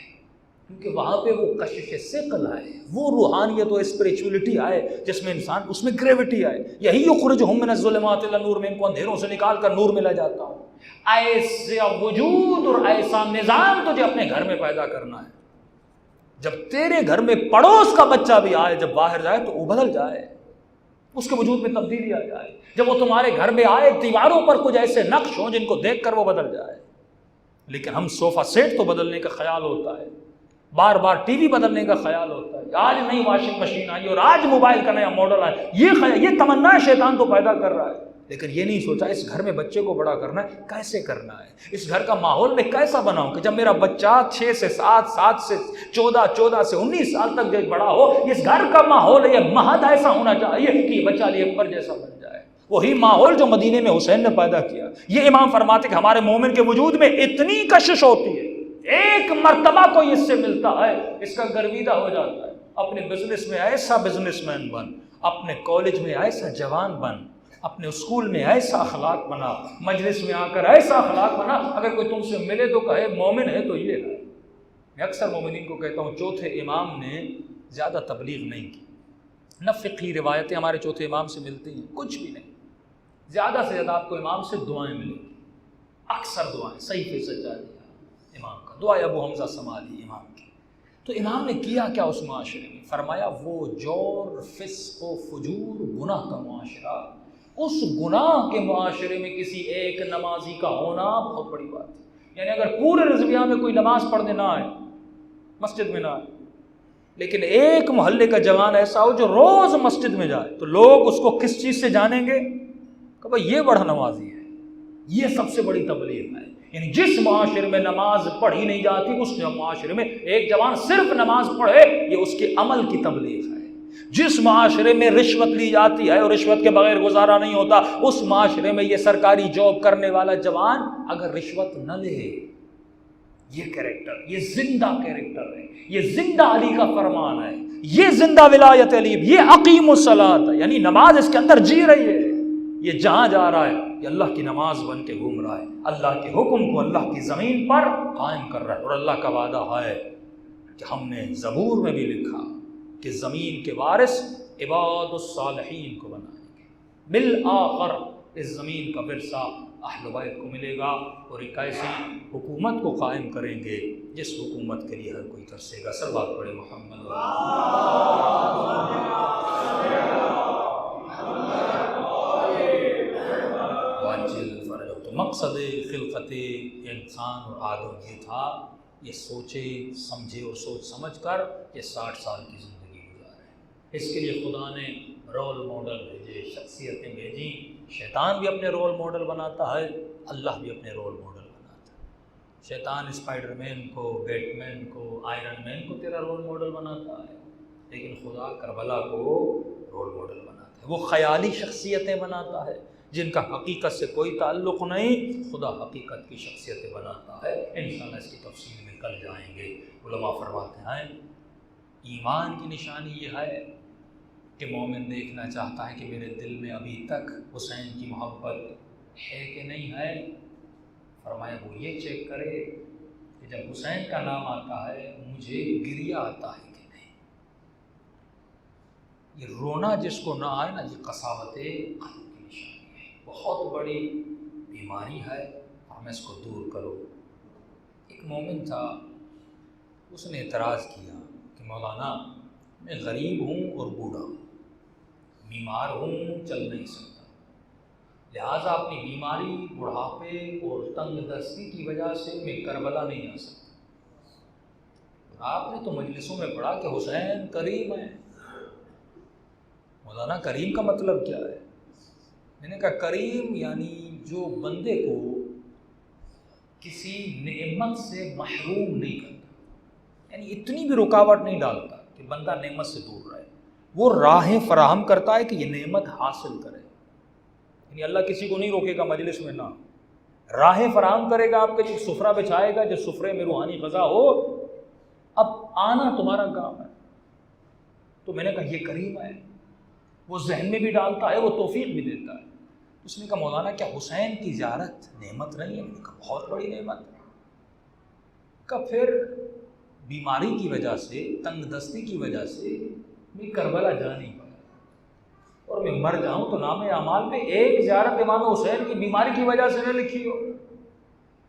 کیونکہ وہاں پہ وہ کشش ثقل آئے، وہ روحانیت و اسپریچولیٹی آئے جس میں انسان، اس میں گریوٹی آئے۔ یہی یخرجہم من الظلمات الی النور، میں ان کو اندھیروں سے نکال کر نور میں لے جاتا ہوں۔ ایسا وجود اور ایسا نظام تجھے اپنے گھر میں پیدا کرنا ہے، جب تیرے گھر میں پڑوس کا بچہ بھی آئے، جب باہر جائے تو وہ بدل جائے، اس کے وجود میں تبدیلی آ جائے۔ جب وہ تمہارے گھر میں آئے، دیواروں پر کچھ ایسے نقش ہوں جن کو دیکھ کر وہ بدل جائے۔ لیکن ہم صوفہ سیٹ تو بدلنے کا خیال ہوتا ہے، بار بار ٹی وی بدلنے کا خیال ہوتا ہے، آج نئی واشنگ مشین آئی اور آج موبائل کا نیا ماڈل آیا، یہ تمنا شیطان تو پیدا کر رہا ہے، لیکن یہ نہیں سوچا اس گھر میں بچے کو بڑا کرنا ہے، کیسے کرنا ہے، اس گھر کا ماحول میں کیسا بناؤں کہ جب میرا بچہ 6 سے 7، 7 سے 14، 14 سے 19 سال تک جب بڑا ہو، اس گھر کا ماحول، یہ مہد ایسا ہونا چاہیے کہ یہ بچہ علی اکبر جیسا بن جائے، وہی ماحول جو مدینے میں حسین نے پیدا کیا۔ یہ امام فرماتے کہ ہمارے مومن کے وجود میں اتنی کشش ہوتی ہے، ایک مرتبہ کوئی اس سے ملتا ہے اس کا گرویدہ ہو جاتا ہے۔ اپنے بزنس میں ایسا بزنس مین بن، اپنے کالج میں ایسا جوان بن، اپنے اسکول میں ایسا اخلاق بنا، مجلس میں آ کر ایسا اخلاق بنا، اگر کوئی تم سے ملے تو کہے مومن ہے تو یہ ہے۔ میں اکثر مومنین کو کہتا ہوں چوتھے امام نے زیادہ تبلیغ نہیں کی، نہ فقہی روایتیں ہمارے چوتھے امام سے ملتی ہیں، کچھ بھی نہیں، زیادہ سے زیادہ آپ کو امام سے دعائیں ملیں گی، اکثر دعائیں، صحیح فی سجادہ امام کا، دعائیں ابو حمزہ سمالی امام کی۔ تو امام نے کیا کیا اس معاشرے میں؟ فرمایا وہ جور، فسق و فجور، گناہ کا معاشرہ، اس گناہ کے معاشرے میں کسی ایک نمازی کا ہونا بہت بڑی بات ہے۔ یعنی اگر پورے رضویہ میں کوئی نماز پڑھنے نہ آئے، مسجد میں نہ آئے، لیکن ایک محلے کا جوان ایسا ہو جو روز مسجد میں جائے، تو لوگ اس کو کس چیز سے جانیں گے کہ بھئی یہ بڑا نمازی ہے، یہ سب سے بڑی تبلیغ ہے۔ یعنی جس معاشرے میں نماز پڑھی نہیں جاتی، اس معاشرے میں ایک جوان صرف نماز پڑھے، یہ اس کے عمل کی تبلیغ ہے۔ جس معاشرے میں رشوت لی جاتی ہے اور رشوت کے بغیر گزارا نہیں ہوتا، اس معاشرے میں یہ سرکاری جاب کرنے والا جوان اگر رشوت نہ لے، یہ کیریکٹر، یہ زندہ کیریکٹر ہے، یہ زندہ علی کا فرمان ہے، یہ زندہ ولایت علی، یہ اقیم الصلاۃ ہے، یعنی نماز اس کے اندر جی رہی ہے، یہ جہاں جا رہا ہے یہ اللہ کی نماز بن کے گھوم رہا ہے، اللہ کے حکم کو اللہ کی زمین پر قائم کر رہا ہے۔ اور اللہ کا وعدہ ہے کہ ہم نے زبور میں بھی لکھا کہ زمین کے وارث عباد الصالحین کو بنائیں گے، بالآخر اس زمین کا ورثہ اہل بیت کو ملے گا، اور ایک ایسی حکومت کو قائم کریں گے جس حکومت کے لیے ہر کوئی ترسے گا۔ صلوات پڑھے محمد۔ تو مقصد خلقت انسان اور آدم یہ تھا، یہ سوچے سمجھے اور سوچ سمجھ کر یہ 60 سال کی زندگی گزارے۔ اس کے لیے خدا نے رول ماڈل بھیجے، شخصیتیں بھیجیں۔ شیطان بھی اپنے رول ماڈل بناتا ہے، اللہ بھی اپنے رول ماڈل بناتا ہے۔ شیطان اسپائڈر مین کو، بیٹ مین کو، آئرن مین کو تیرا رول ماڈل بناتا ہے، لیکن خدا کربلا کو رول ماڈل بناتا ہے۔ وہ خیالی شخصیتیں بناتا ہے جن کا حقیقت سے کوئی تعلق نہیں، خدا حقیقت کی شخصیتیں بناتا ہے۔ انشاءاللہ اس کی تفصیل میں کل جائیں گے۔ علماء فرماتے ہیں ایمان کی نشانی یہ ہے کہ مومن دیکھنا چاہتا ہے کہ میرے دل میں ابھی تک حسین کی محبت ہے کہ نہیں ہے۔ فرمایا وہ یہ چیک کرے کہ جب حسین کا نام آتا ہے مجھے گریہ آتا ہے کہ نہیں۔ یہ رونا جس کو نہ آئے نا، یہ قساوت قلب کی نشانی ہے، بہت بڑی بیماری ہے، ہمیں اس کو دور کرو۔ ایک مومن تھا، اس نے اعتراض کیا کہ مولانا میں غریب ہوں اور بوڑھا ہوں، بیمار ہوں، چل نہیں سکتا، لہٰذا اپنی بیماری، بڑھاپے اور تنگ دستی کی وجہ سے میں کربلا نہیں آ سکتا۔ آپ نے تو مجلسوں میں پڑھا کہ حسین کریم ہے۔ مولانا کریم کا مطلب کیا ہے؟ میں نے کہا کریم یعنی جو بندے کو کسی نعمت سے محروم نہیں کرتا، یعنی اتنی بھی رکاوٹ نہیں ڈالتا کہ بندہ نعمت سے دور رہے، وہ راہیں فراہم کرتا ہے کہ یہ نعمت حاصل کرے. یعنی اللہ کسی کو نہیں روکے گا مجلس میں، نہ راہیں فراہم کرے گا، آپ کے لیے سفرہ بچھائے گا، جو سفرے میں روحانی غذا ہو. اب آنا تمہارا کام ہے. تو میں نے کہا یہ کریم ہے، وہ ذہن میں بھی ڈالتا ہے، وہ توفیق بھی دیتا ہے. اس نے کہا مولانا کیا حسین کی زیارت نعمت نہیں ہے؟ میں نے کہا بہت بڑی نعمت ہے. کہ پھر بیماری کی وجہ سے، تنگ دستی کی وجہ سے میں کربلا جا نہیں پایا، اور میں مر جاؤں تو نام اعمال میں ایک زیارت امام حسین کی بیماری کی وجہ سے نہ لکھی ہو،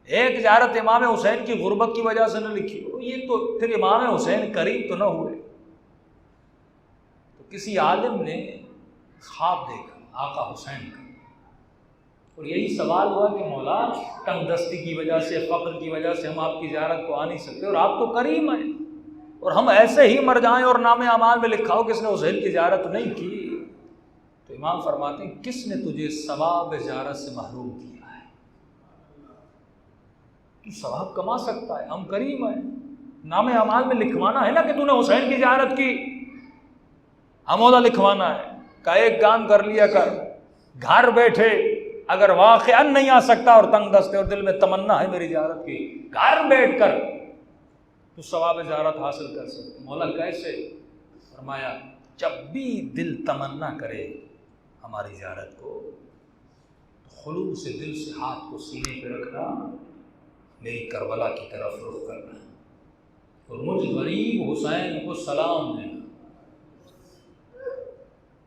ایک زیارت امام حسین کی غربت کی وجہ سے نہ لکھی ہو. یہ تو پھر امام حسین قریب تو نہ ہوئے. تو کسی عالم نے خواب دیکھا آقا حسین کا، اور یہی سوال ہوا کہ مولا تنگ دستی کی وجہ سے، فقر کی وجہ سے ہم آپ کی زیارت کو آ نہیں سکتے، اور آپ تو کریم ہیں، اور ہم ایسے ہی مر جائیں اور نام اعمال میں لکھا ہو کس نے حسین کی زیارت نہیں کی. تو امام فرماتے ہیں کس نے تجھے ثواب زیارت سے محروم کیا ہے؟ تو ثواب کما سکتا ہے، ہم کریم ہیں. نام اعمال میں لکھوانا ہے نا کہ تو نے حسین کی زیارت کی، عمودہ لکھوانا ہے. کہ ایک کام کر لیا کر، گھر بیٹھے اگر واقعاً نہیں آ سکتا اور تنگ دست ہے اور دل میں تمنا ہے میری زیارت کی، گھر بیٹھ کر تو ثواب زیارت حاصل کر سکتے. مولا کیسے؟ فرمایا جب بھی دل تمنا کرے ہماری زیارت کو، تو خلوص سے دل سے ہاتھ کو سینے پہ رکھنا، میری کربلا کی طرف رخ کرنا، اور مجھ غریب حسین کو سلام دینا.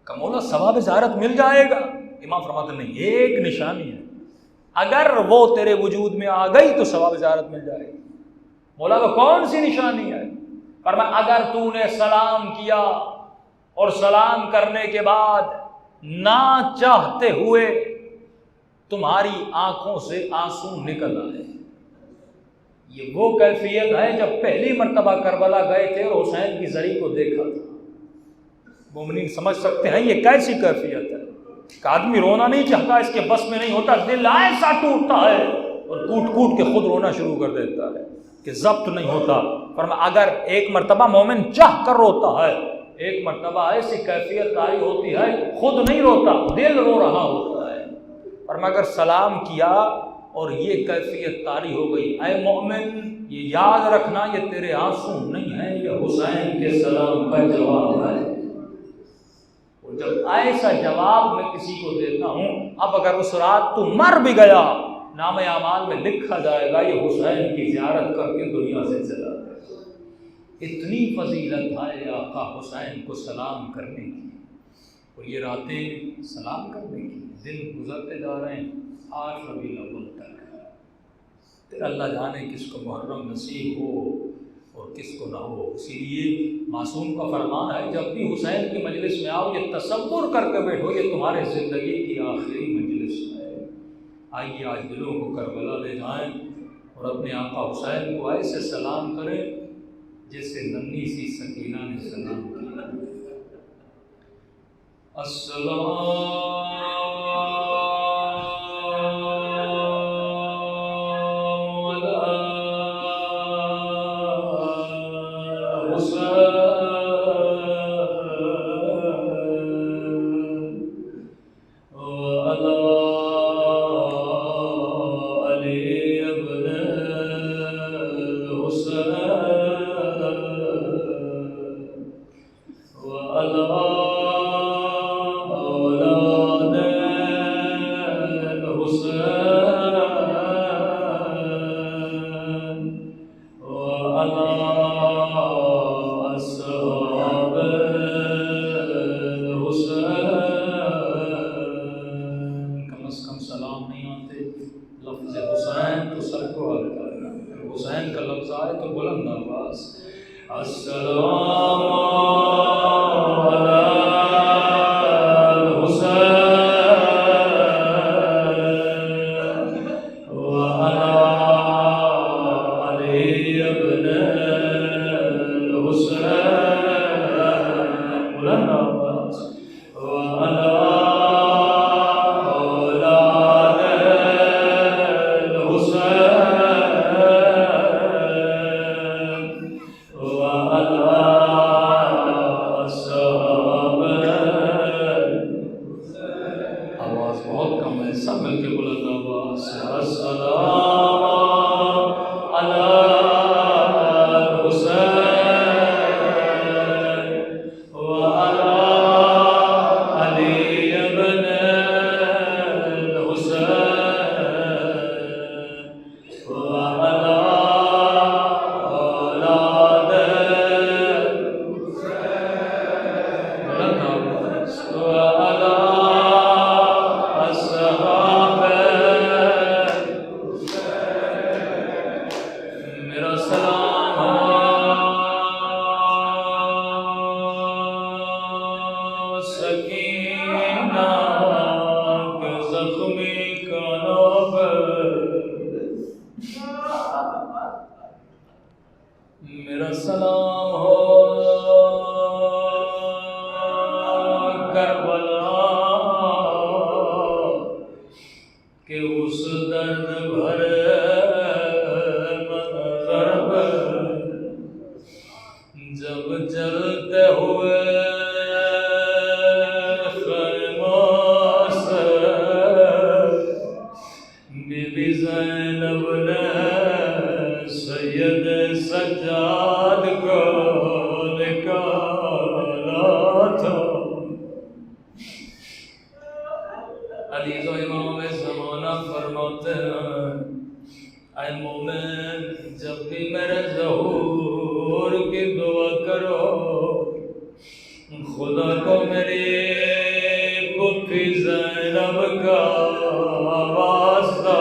کہ مولا ثواب زیارت مل جائے گا؟ امام فرماتے نہیں، ایک نشانی ہے، اگر وہ تیرے وجود میں آ گئی تو ثواب زیارت مل جائے گی. مولا کو کون سی نشانی ہے؟ فرمایا اگر تو نے سلام کیا اور سلام کرنے کے بعد نہ چاہتے ہوئے تمہاری آنکھوں سے آنسو نکل آئے. یہ وہ کیفیت ہے جب پہلی مرتبہ کربلا گئے تھے اور حسین کی زری کو دیکھا تھا. مومنین سمجھ سکتے ہیں یہ کیسی کیفیت ہے کہ آدمی رونا نہیں چاہتا، اس کے بس میں نہیں ہوتا، دل ایسا ٹوٹتا ہے اور کوٹ کوٹ کے خود رونا شروع کر دیتا ہے کہ ضبط نہیں ہوتا. فرمایا اگر ایک مرتبہ مومن چاہ کر روتا ہے، ایک مرتبہ ایسی کیفیت طاری ہوتی ہے خود نہیں روتا، دل رو رہا ہوتا ہے. فرمایا اگر سلام کیا اور یہ کیفیت طاری ہو گئی، اے مومن یہ یاد رکھنا یہ تیرے آنسو نہیں ہیں، یہ حسین کے سلام کا جواب ہے. اور جب ایسا جواب میں کسی کو دیتا ہوں، اب اگر اس رات تو مر بھی گیا، نام اعمال میں لکھا جائے گا یہ حسین کی زیارت کر کے دنیا سے چلا گیا. اتنی فضیلت ہے آقا حسین کو سلام کرنے کی، اور یہ راتیں سلام کرنے کی. دن گزرتے جا رہے ہیں 8 ربیع الاول تک، پھر اللہ جانے کس کو محرم نصیب ہو اور کس کو نہ ہو. اسی لیے معصوم کا فرمان ہے جب بھی حسین کی مجلس میں آؤ یہ تصور کر کے بیٹھو یہ تمہارے زندگی کی آخری مجلس ہے. آئیے آج دلوں کو کربلا لے جائیں اور اپنے آقا حسین کو ایسے سلام کریں جیسے ننھی سی سکینہ نے سلام کیا. السلام حسین کا لفظ آئے تو بلند آواز السلام علی الحسین وعلی علی ابن الحسین بلند آواز وعلی اولاد الحسین میرا سلام ہو کربلا کہ اس درد بھرے منظر پر جب جلتے ہوئے خیموں سے بی بی زینب نے سید سجاد کو نکالا تھا۔ عزیز و امام زمانہ فرماتے ہیں اے مومن جب بھی میرے ظہور کی دعا کرو خدا کو میری پھوپھی زینب کا واسطہ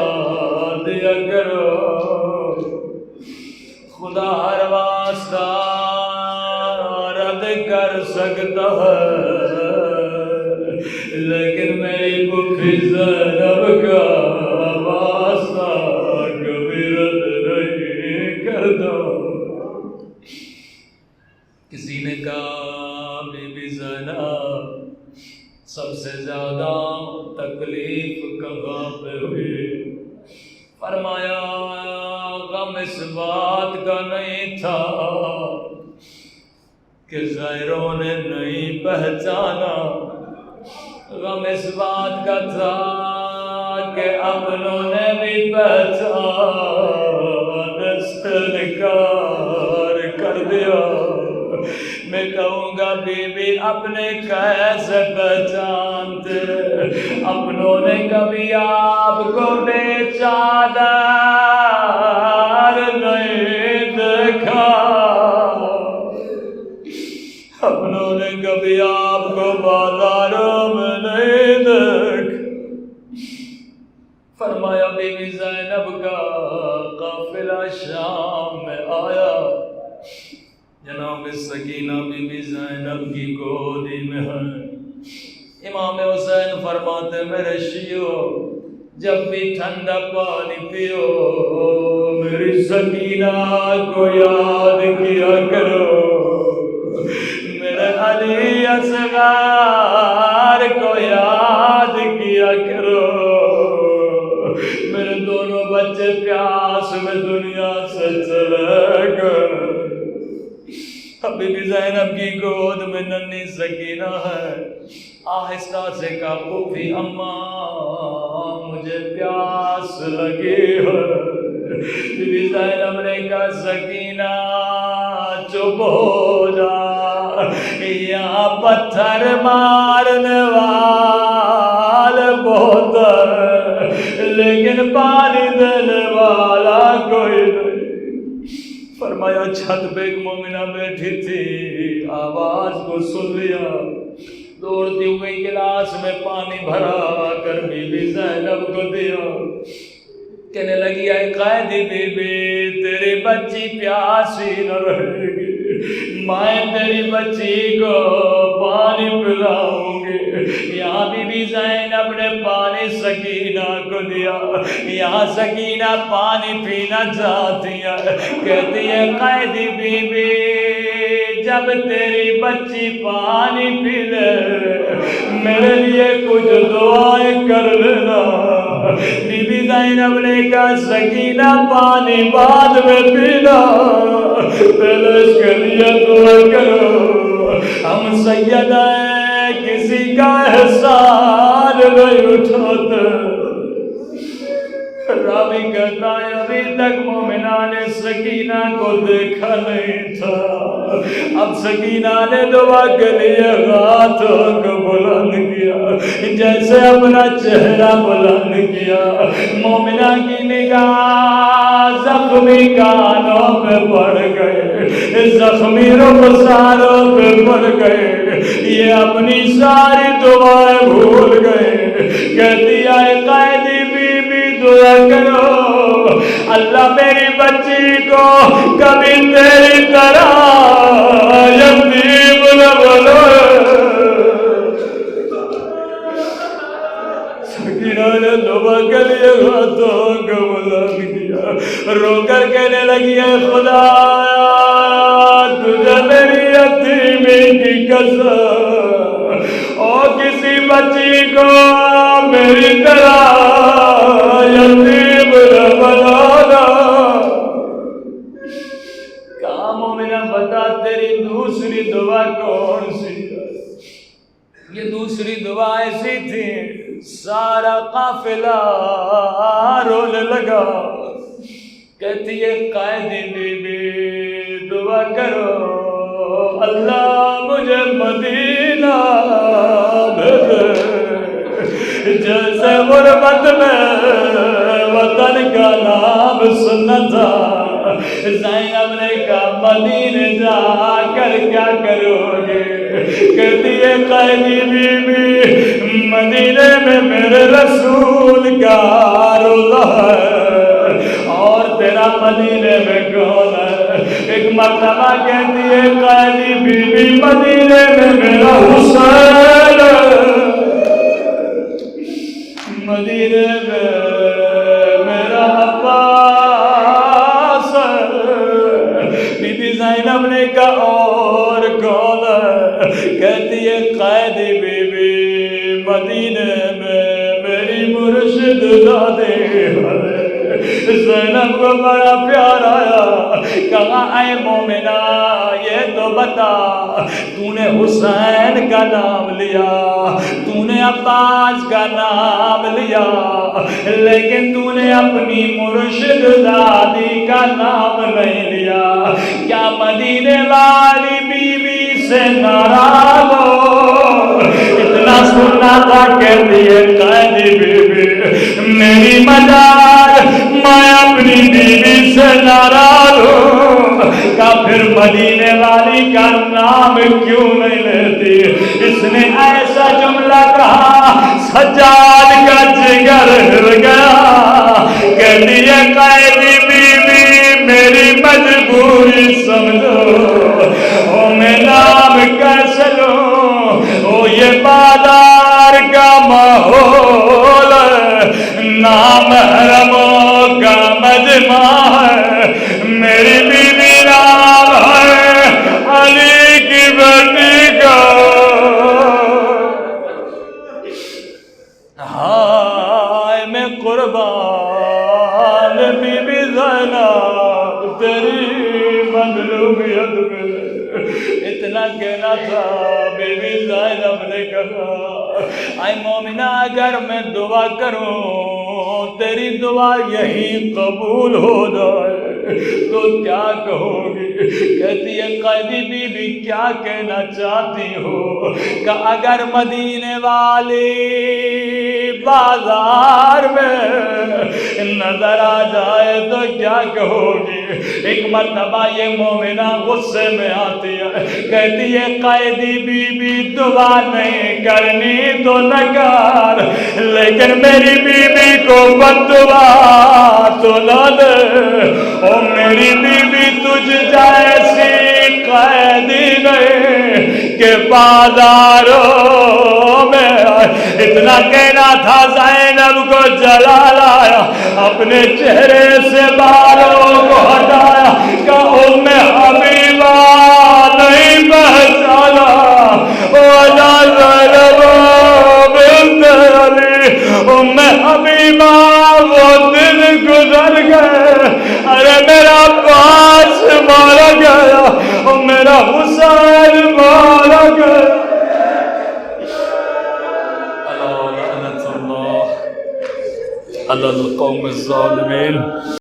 دیا کرو، خدا ہر واسطہ رد کر سکتا ہے لیکن میری پھوپھی زینب کا واسطہ کبھی رد نہیں کرتا۔ کسی نے کہا بی بی زینب سب سے زیادہ تکلیف کہاں پہ ہوئی؟ فرمایا غم اس بات کا نہیں تھا کہ غیروں نے نہیں پہچانا، غم اس بات کا تھا کہ اپنوں نے بھی پہچان سے انکار کر دیا۔ میں کہوں گا بی بی اپنے کیسے پہچانتے، اپنوں نے کبھی آپ کو بے چادر نہیں دیکھا، اپنوں نے کبھی آپ کو بازاروں میں نہیں دیکھا۔ فرمایا بی بی زینب کا قافلہ شام میں آیا، جناب سکینہ بی بی زینب کی گودی میں ہے۔ امام حسین فرماتے میرے شیعو جب بھی ٹھنڈا پانی پیو میری سکینہ کو یاد کیا کرو، میرے علی اصغر کو یاد کیا کرو، میرے دونوں بچے پیاس میں دنیا سے چلے گئے۔ بی بی زینب کی گود میں ننھی سکینہ ہے، آہستہ سے کہا پھوپھی اماں مجھے پیاس لگی ہے۔ بی بی زینب نے کہا سکینہ چپ ہو جا، یہاں پتھر مارنے والے بہت ہیں لیکن پانی دینے والا کوئی نہیں۔ فرمایا چھت پہ ایک مومنہ بیٹھی تھی، آواز کو سن لیا، دوڑتی ہوئی گلاس میں پانی بھرا کر بی بی زینب کو دیا، کہنے لگی اے قائدی بی بی تیری بچی پیاسی نہ رہے گی، میں تیری بچی کو پانی پلاؤں گی۔ یہاں بی بی زینب نے پانی سکینہ کو دیا، یہاں سکینہ پانی پینا چاہتی ہے، کہتی ہے قائدی بی بی جب تیری بچی پانی پی لے میرے لیے کچھ دعائیں کر لینا۔ بی بی زینب نے کہا سکینہ پانی بعد میں پینا، پہلے اس کے لیے دعا کرو، ہم سید ہیں کسی کا احسان نہیں اٹھاتے۔ راوی کہتا ہے ابھی تک مومنہ نے سکینہ کو دیکھا نہیں تھا، اب سکینہ نے دعا کے لیے ہاتھوں کو بلند کیا، جیسے اپنا چہرہ بلند کیا، مومنہ کی نگاہ زخمی کانوں پہ پڑ گئے، زخمی رخساروں پہ پڑ گئے، یہ اپنی ساری دعائیں بھول گئے، کہتی ہے قائدی بی بی دعا کرو اللہ میری بچی کو کبھی تیری طرح یتیم نہ بنائے۔ سکینہ نے دعا کے لیے ہاتھوں کو بلند کیا، رو کر کہنے لگی ہے خدا قسم اور کسی بچی کو میری طرح یتیم نہ بنانا. کہا مومنہ بتا تیری دوسری دعا کون سی ہے؟ یہ دوسری دعا ایسی تھی. سارا قافلہ رونے لگا. کہتی ہے قائدی بی بی دعا کرو اللہ مجھے مدینہ بھیجے. جیسے غربت میں وطن کا نام سننا تھا. زینب نے کہا مدینے جا کر کیا کرو گے؟ کہتی ہے قائدی بی بی مدینے میں میرے رسول کا روضہ ہے اور تیرا مدینے میں کون ہے؟ ایک مرتبہ کہتی ہے قائدی بی بی مدینے میں میرا حسین ہے، مدینے میں میرا عباس ہے. بی بی زینب نے کہا اور کون ہے؟ کہتی ہے قائدی بی بی مدینے میں میری مرشد دادی ہے. زینب کو بڑا پیار آیا. کہا اے مومنہ یہ تو بتا تو نے حسین کا نام لیا، تو نے عباس کا نام لیا، لیکن تو نے اپنی مرشد دادی کا نام نہیں لیا. کیا مدینے والی بی بی سے ناراض ہو؟ اتنا سننا تھا. کہتی ہے قائدی بی بی میری مجال میں اپنی بیوی سے ناراض ہوں. کہ پھر مدینے والی کا نام کیوں نہیں لیتی؟ اس نے ایسا جملہ کہا سجاد کا جگر ہل گیا. کہتی ہے قائدی بی بی میری مجبوری سمجھو، او میں نام کیسے لوں؟ او یہ بازار کا ماحول نامحرموں کا مجمع ہے. میری بیوی نام ہے علی کی بیٹی کا. ہائے میں قربان بی بی زینب تیری مظلومیت میں. اتنا کہنا تھا. بی بی زینب نے کہا اے مومنہ اگر میں دعا کروں تیری دعا یہی قبول ہو جائے تو کیا کہو گی؟ کہتی ہے قائدی بی بی کیا کہنا چاہتی ہو؟ کہ اگر مدینے والی بازار میں نظر آ جائے تو کیا کہو گی؟ ایک مرتبہ یہ مومنہ غصے میں آتی ہے. کہتی ہے قائدی بی بی دعا نہیں کرنی تو نہ کر، لیکن میری بی بی کو بد دعا تو نہ دے. او میری بی بی تجھ جیسی قائدی نہیں کہ بازاروں میں. اتنا کہنا تھا زینب کو جلال آیا. اپنے چہرے سے بالوں کو ہٹایا. کہ ام حبیبہ نہیں پہچانا ولا زینب بنت علی. ام حبیبہ وہ دن گزر گئے. ارے میرا عباس مارا گیا اور میرا حسین مارا گیا. اللہ لعنت اللہ علی القوم الظالمین.